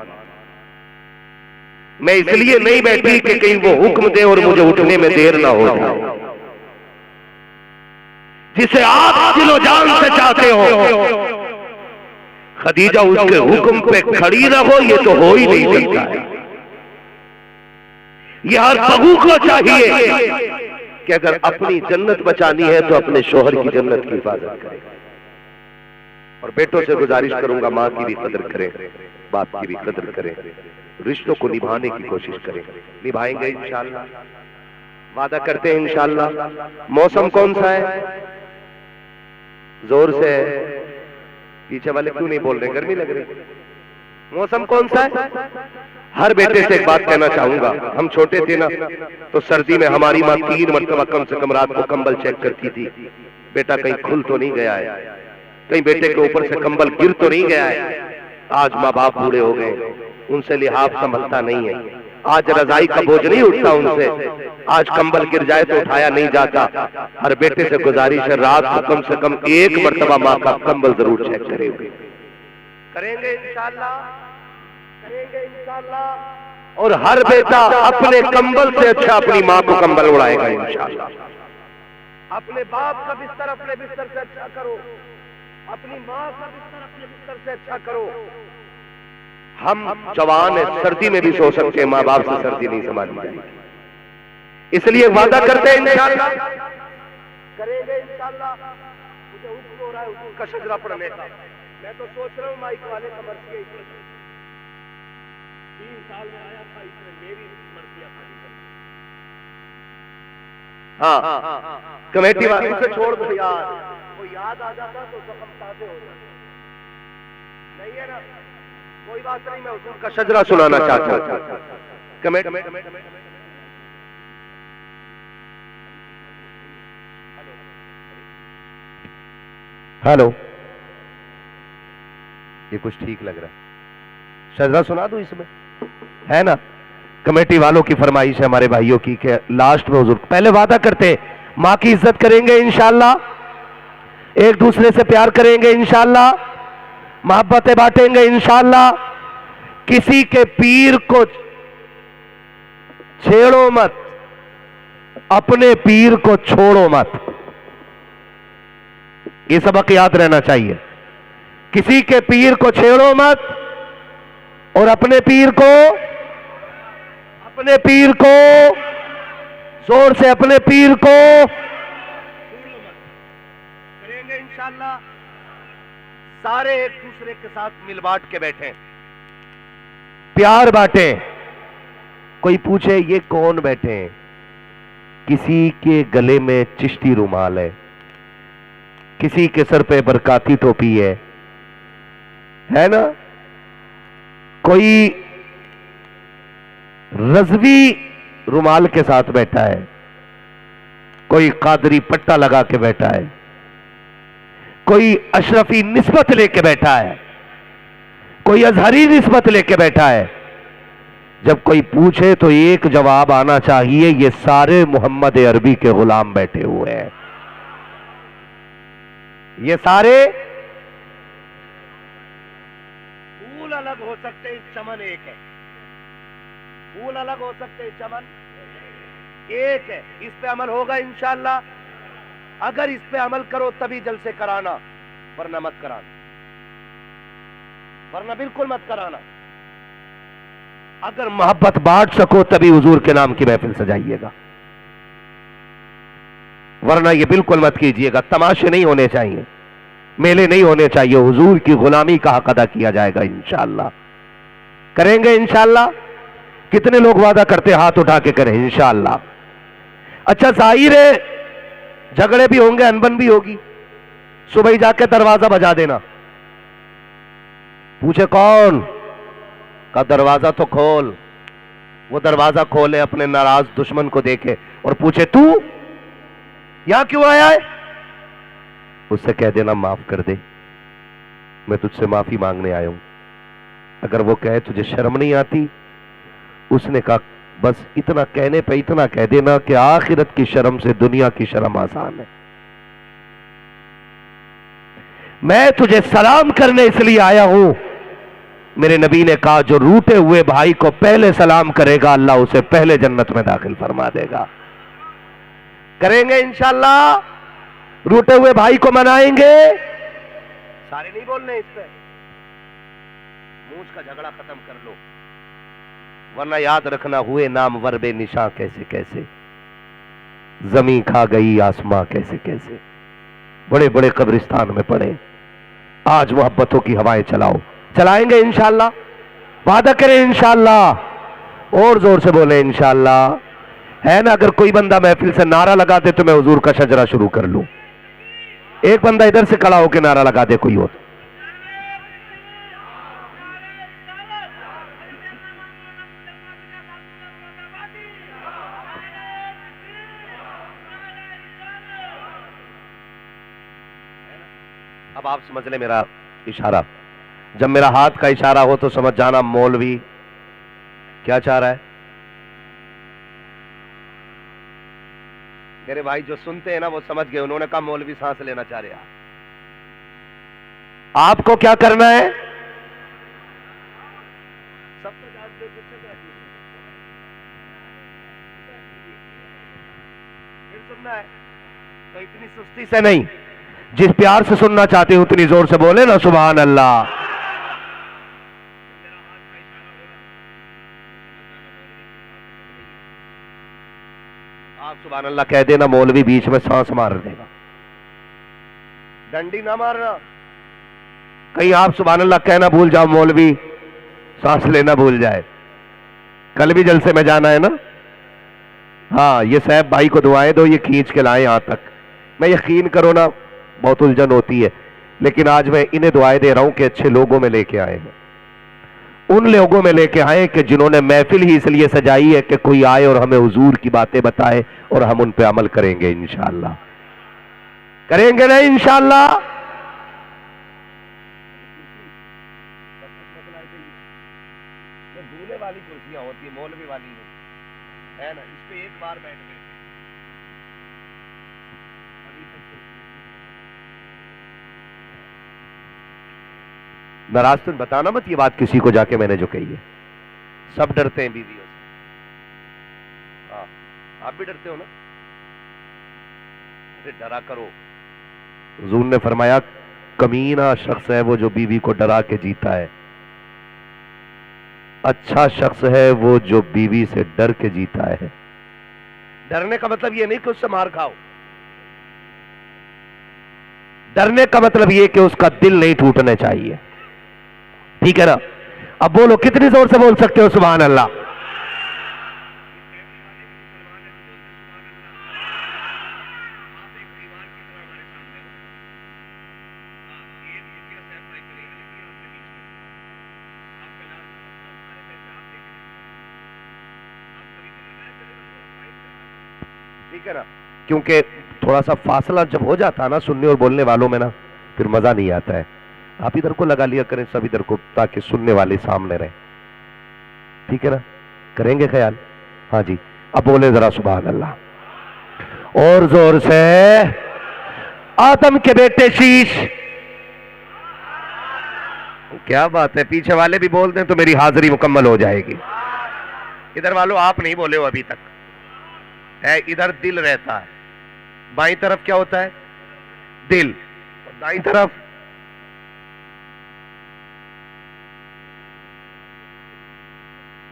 मैं इसलिए नहीं बैठी कि कहीं वो हुक्म दे और मुझे उठने में देर ना हो जाए। जिसे आप दिलो जान से चाहते हो, खदीजा उसके हुक्म पे खड़ी ना हो, ये तो हो ही नहीं सकता है। ये हर बहू को चाहिए कि अगर अपनी जन्नत बचानी है तो अपने शोहर की जन्नत की हिफाजत करें। और बेटों से गुजारिश करूंगा, माँ की भी कदर करें, बाप की भी कदर करें, रिश्तों को निभाने की कोशिश करें। निभाएंगे इंशाअल्लाह, वादा करते हैं इंशाअल्लाह। मौसम कौन सा है? जोर से पीछे वाले क्यों नहीं बोल रहे? गर्मी लग रही। मौसम कौन सा है? हर बेटे से एक बात कहना चाहूंगा, हम छोटे थे ना तो सर्दी में हमारी माँ 3 मरतबा कम से कम रात को कंबल चेक करती थी, बेटा कहीं खुल तो नहीं गया है, कहीं बेटे के ऊपर से कंबल गिर तो नहीं गया है। आज माँ बाप बूढ़े हो गए, उनसे लिहाफ संभलता नहीं है, आज रजाई का बोझ नहीं उठता उनसे, आज कंबल गिर जाए तो उठाया नहीं जाता। हर बेटे से गुजारिश है, रात को कम से कम एक मर्तबा माँ का कंबल जरूर चेक करेंगे। करेंगे इंशाअल्लाह, करेंगे इंशाअल्लाह। और हर बेटा अपने कंबल से अच्छा अपनी माँ को कंबल उड़ाएगा इंशाअल्लाह। अपने बाप का बिस्तर अपने बिस्तर से अच्छा करो, अपनी माँ का बिस्तर अपने बिस्तर से अच्छा करो। हम जवान है, सर्दी में भी सो सकते हैं, माँ बाप से सर्दी नहीं संभाली जाएगी। इसलिए वादा करते हैं इंशाअल्लाह, करेंगे इंशाअल्लाह। मुझे हुक्म हो रहा है हुजूर का शजरा पढ़ने का। मैं तो सोच रहा हूँ माइक वाले का मर्जी है, 3 साल में आया था, इसने मेरी मर्जियां पूरी कर। हाँ, कमेटी वालों से छोड़ दो यार, वो याद आ जाता तो जख्म ताज़े हो जाते। नहीं है ना, कोई बात नहीं, मैं हुजूर का शजरा सुनाना चाहता हूँ। कमेटी हेलो, ये कुछ ठीक लग रहा है, शजरा सुना दूं इसमें, है ना? कमेटी वालों की फरमाइश है, हमारे भाइयों की, कि लास्ट में हुजूर पहले वादा करते हैं माँ की इज्जत करेंगे इंशाअल्लाह, एक दूसरे से प्यार करेंगे इंशाअल्लाह, मोहब्बतें बांटेंगे इंशाअल्लाह, किसी के पीर को छेड़ो मत, अपने पीर को छोड़ो मत। ये सबक याद रहना चाहिए। किसी के पीर को छेड़ो मत और अपने पीर को जोर से अपने पीर को छोड़ो मत। करेंगे इंशाअल्लाह। सारे एक दूसरे के साथ मिल बांट के बैठे, प्यार बांटे। कोई पूछे ये कौन बैठे हैं, किसी के गले में चिश्ती रुमाल है, किसी के सर पे बरकाती टोपी है ना? कोई रज़वी रुमाल के साथ बैठा है, कोई कादरी पट्टा लगा के बैठा है, कोई अशरफी निस्बत लेके बैठा है, कोई अजहरी निस्बत लेके बैठा है। जब कोई पूछे तो एक जवाब आना चाहिए, ये सारे मोहम्मद अरबी के गुलाम बैठे हुए हैं। ये सारे फूल अलग हो सकते हैं, चमन एक है। फूल अलग हो सकते हैं, चमन एक है। इस पे अमल होगा इंशाअल्लाह। अगर इस पे अमल करो तभी जलसे कराना, वरना मत कराना, वरना बिल्कुल मत कराना। अगर मोहब्बत बांट सको तभी हुजूर के नाम की महफिल सजाइएगा, वरना ये बिल्कुल मत कीजिएगा। तमाशे नहीं होने चाहिए, मेले नहीं होने चाहिए। हुजूर की गुलामी का हक अदा किया जाएगा इंशाअल्लाह। करेंगे इंशाअल्लाह। कितने लोग वादा करते, हाथ उठा के करें इंशाअल्लाह। अच्छा, जाहिर है झगड़े भी होंगे, अनबन भी होगी। सुबह ही जाके दरवाजा बजा देना। पूछे कौन का, दरवाजा तो खोल। वो दरवाजा खोले, अपने नाराज दुश्मन को देखे और पूछे तू यहां क्यों आया है? उससे कह देना माफ कर दे, मैं तुझसे माफी मांगने आया हूं। अगर वो कहे तुझे शर्म नहीं आती, उसने कहा बस इतना कहने पे इतना कह देना कि आखिरत की शर्म से दुनिया की शर्म आसान है। मैं तुझे सलाम करने इसलिए आया हूं। मेरे नबी ने कहा जो रूठे हुए भाई को पहले सलाम करेगा, अल्लाह उसे पहले जन्नत में दाखिल फरमा देगा। करेंगे इंशाअल्लाह। रूठे हुए भाई को मनाएंगे। सारे नहीं बोलने इस पे, मूंछ का झगड़ा खत्म कर लो, वरना याद रखना हुए नाम वरबे निशा कैसे कैसे, जमी खा गई आसमां कैसे कैसे। बड़े बड़े कब्रिस्तान में पड़े, आज मोहब्बतों की हवाएं चलाओ। चलाएंगे इंशाअल्लाह। वादा करें इंशाअल्लाह। और जोर से बोले इंशाअल्लाह, है ना? अगर कोई बंदा महफिल से नारा लगा दे तो मैं हुजूर का शजरा शुरू कर लूं। एक बंदा इधर से खड़ा होकर नारा लगा दे कोई और। अब आप समझ ले मेरा इशारा। जब मेरा हाथ का इशारा हो तो समझ जाना मौलवी क्या चाह रहा है। मेरे भाई जो सुनते हैं ना वो समझ गए, उन्होंने कहा मौलवी सांस लेना चाह रहे। आपको क्या करना है? सब तो जानते हो, फिर सुनना है तो इतनी सुस्ती से नहीं, जिस प्यार से सुनना चाहते हो उतनी जोर से बोले ना सुभान अल्लाह। आप सुभान अल्लाह कह देना, मौलवी बीच में सांस मार देगा, डंडी ना मारना। कहीं आप सुभान अल्लाह कहना भूल जाओ, मौलवी सांस लेना भूल जाए। कल भी जलसे में जाना है ना। हाँ, ये साहब भाई को दुआएं दो, ये खींच के लाए यहां तक। मैं यकीन करो ना बहुत उलझन होती है, लेकिन आज मैं इन्हें दुआएं दे रहा हूं कि अच्छे लोगों में लेके आए हैं, उन लोगों में लेके आए कि जिन्होंने महफिल ही इसलिए सजाई है कि कोई आए और हमें हुजूर की बातें बताए और हम उन पे अमल करेंगे इंशाअल्लाह। करेंगे ना इंशाअल्लाह। दूल्हे वाली कुर्सियां होती है, मौलवी वाली नहीं है ना, इस पे एक बार बैठ गए। नाराज तो बताना मत ये बात किसी को जाके मैंने जो कही है। सब डरते हैं बीवियों से। हाँ, आप भी डरते हो ना। अरे डरा करो। हुजूर ने फरमाया कमीना शख्स है वो जो बीवी को डरा के जीता है, अच्छा शख्स है वो जो बीवी से डर के जीता है। डरने का मतलब ये नहीं कि उससे मार खाओ, डरने का मतलब ये कि उसका दिल नहीं टूटना चाहिए। ठीक है ना। अब बोलो, कितनी जोर से बोल सकते हो सुभान अल्लाह? ठीक है ना, क्योंकि थोड़ा सा फासला जब हो जाता है ना सुनने और बोलने वालों में ना, फिर मजा नहीं आता है। आप इधर को लगा लिया करें, सब इधर को, ताकि सुनने वाले सामने रहे। ठीक है ना, करेंगे ख्याल? हाँ जी। अब बोले जरा सुभान अल्लाह और जोर से। आदम के बेटे शीश। क्या बात है, पीछे वाले भी बोल दें तो मेरी हाजिरी मुकम्मल हो जाएगी। इधर वालों आप नहीं बोले हो अभी तक है। इधर दिल रहता है, बाईं तरफ क्या होता है? दिल। और दाईं तरफ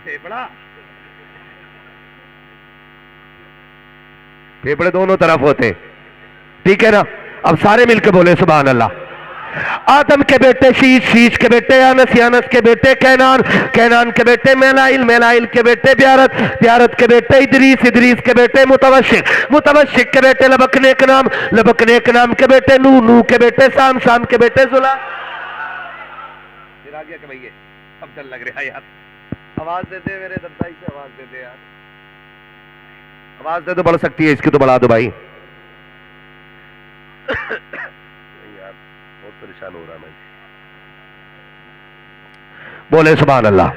फेफड़ा। फेफड़े दोनों तरफ होते। ठीक है ना। अब सारे मिलकर बोले सुभान अल्लाह। आदम के बेटे शीश, शीश के बेटे यानस, यानस के बेटे कैनान, कैनान के बेटे मेलाइल, मेलाइल के बेटे ब्यारत, ब्यारत के बेटे इदरीस, इदरीस के बेटे मुतवशिक, मुतवशिक के बेटे लबकने के नाम, लबकने के नाम के बेटे नू, नू के बेटे शाम, शाम के बेटे जुला। फिर आ गया कि भैया अब डर लग रहा है यार। आवाज दे दे मेरे दर्दाई से, आवाज दे दे यार, आवाज दे तो बढ़ सकती है, इसकी तो बढ़ा दो भाई। यार बहुत परेशान हो रहा मैं। बोले सुभान अल्लाह।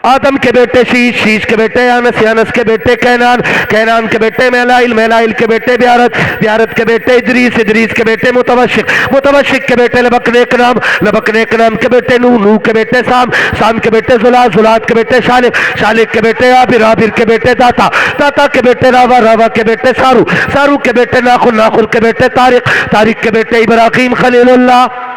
आदम के बेटे शीश, शीश के बेटे यानस, यानस के बेटे कैनान, कैनान के बेटे मेलाइल, मेलाइल के बेटे ब्यारत, ब्यारत के बेटे इदरीस, इदरीस के बेटे मुतवशिक, मुतवशिक के बेटे लबकने के नाम, लबकने के नाम के बेटे नू, नू के बेटे शाम, शाम के बेटे जुला, जुलात के बेटे शालिक, शालिक के बेटे आबिर, आबिर के बेटे दाता, दाता के बेटे रावा, रावा के बेटे सारू, सारू के बेटे नाखुल, नाखुल के बेटे तारिक, तारिक के बेटे इब्राहिम खलीलुल्लाह,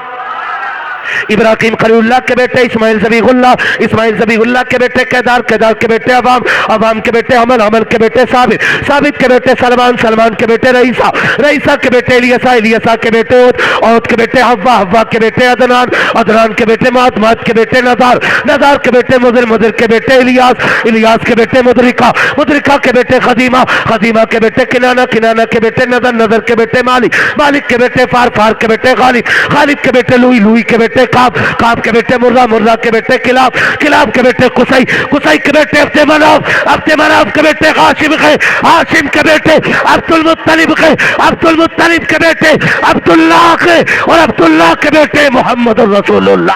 इब्राहिम खलीलुल्लाह के बेटे इस्माइल ज़बीहुल्लाह, इस्माइल ज़बीहुल्लाह के बेटे केदार, केदार के बेटे अवाम, अवाम के बेटे अमल, अमल के बेटे साबित, साबित के बेटे सलमान, सलमान के बेटे रईसा, रईसा के बेटे इलियसा, इलियसा के बेटे औद, औद के बेटे हव्वा, हव्वा के बेटे अदनान, अदनान के बेटे मात, मात के बेटे नदार, नदार के बेटे मुदर, मुदर के बेटे इलियास, इलियास के बेटे मुदरिका, मुदरिका के बेटे खदीमा, खदीमा के बेटे किनाना, किनाना के बेटे नदर, नदर के बेटे मालिक, मालिक के बेटे फार, फार के बेटे गालिब, गालिब के बेटे लुई, लुई के बेटे काब, काब के बेटे मुर्रा, मुर्रा के बेटे किलाब, किलाब के बेटे कुसई, कुसई के बेटे अब्दे मनाफ, अब्दे मनाफ के बेटे हाशिम के, हाशिम के बेटे अब्दुल मुत्तलिब के, अब्दुल मुत्तलिब के बेटे अब्दुल्लाह के, और अब्दुल्लाह के बेटे मोहम्मद रसूलुल्लाह।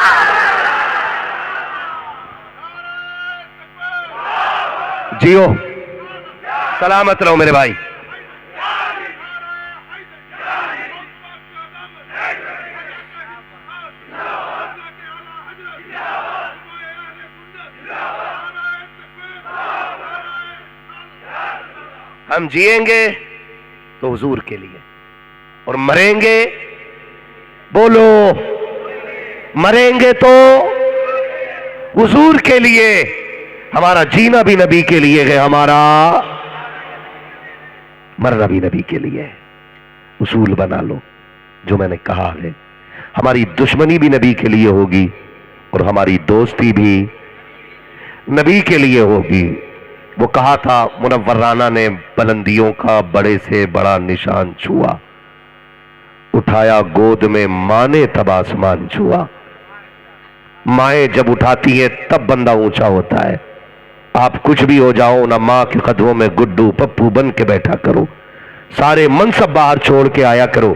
जियो, सलामत रहो मेरे भाई। हम जिएंगे तो हुजूर के लिए और मरेंगे, बोलो, मरेंगे तो हुजूर के लिए। हमारा जीना भी नबी के लिए है, हमारा मरना भी नबी के लिए है। उसूल बना लो जो मैंने कहा है। हमारी दुश्मनी भी नबी के लिए होगी और हमारी दोस्ती भी नबी के लिए होगी। वो कहा था मुनव्वर राना ने, बुलंदियों का बड़े से बड़ा निशान छुआ, उठाया गोद में माँ ने तब आसमान छुआ। माएं जब उठाती है तब बंदा ऊंचा होता है। आप कुछ भी हो जाओ ना, माँ के कदमों में गुड्डू पप्पू बन के बैठा करो, सारे मनसब बाहर छोड़ के आया करो,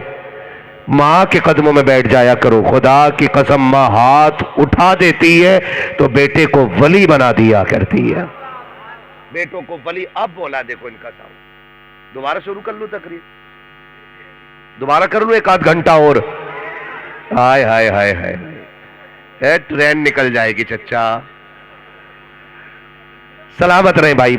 माँ के कदमों में बैठ जाया करो। खुदा की कसम, माँ हाथ उठा देती है तो बेटे को वली बना दिया करती है। बेटों को वली। अब बोला देखो इनका साउंड, दोबारा शुरू कर लूं तकरीर, दोबारा कर लूं 1 आध घंटा और। हाय हाय हाय हाय, ट्रेन निकल जाएगी चच्चा। सलामत रहे भाई।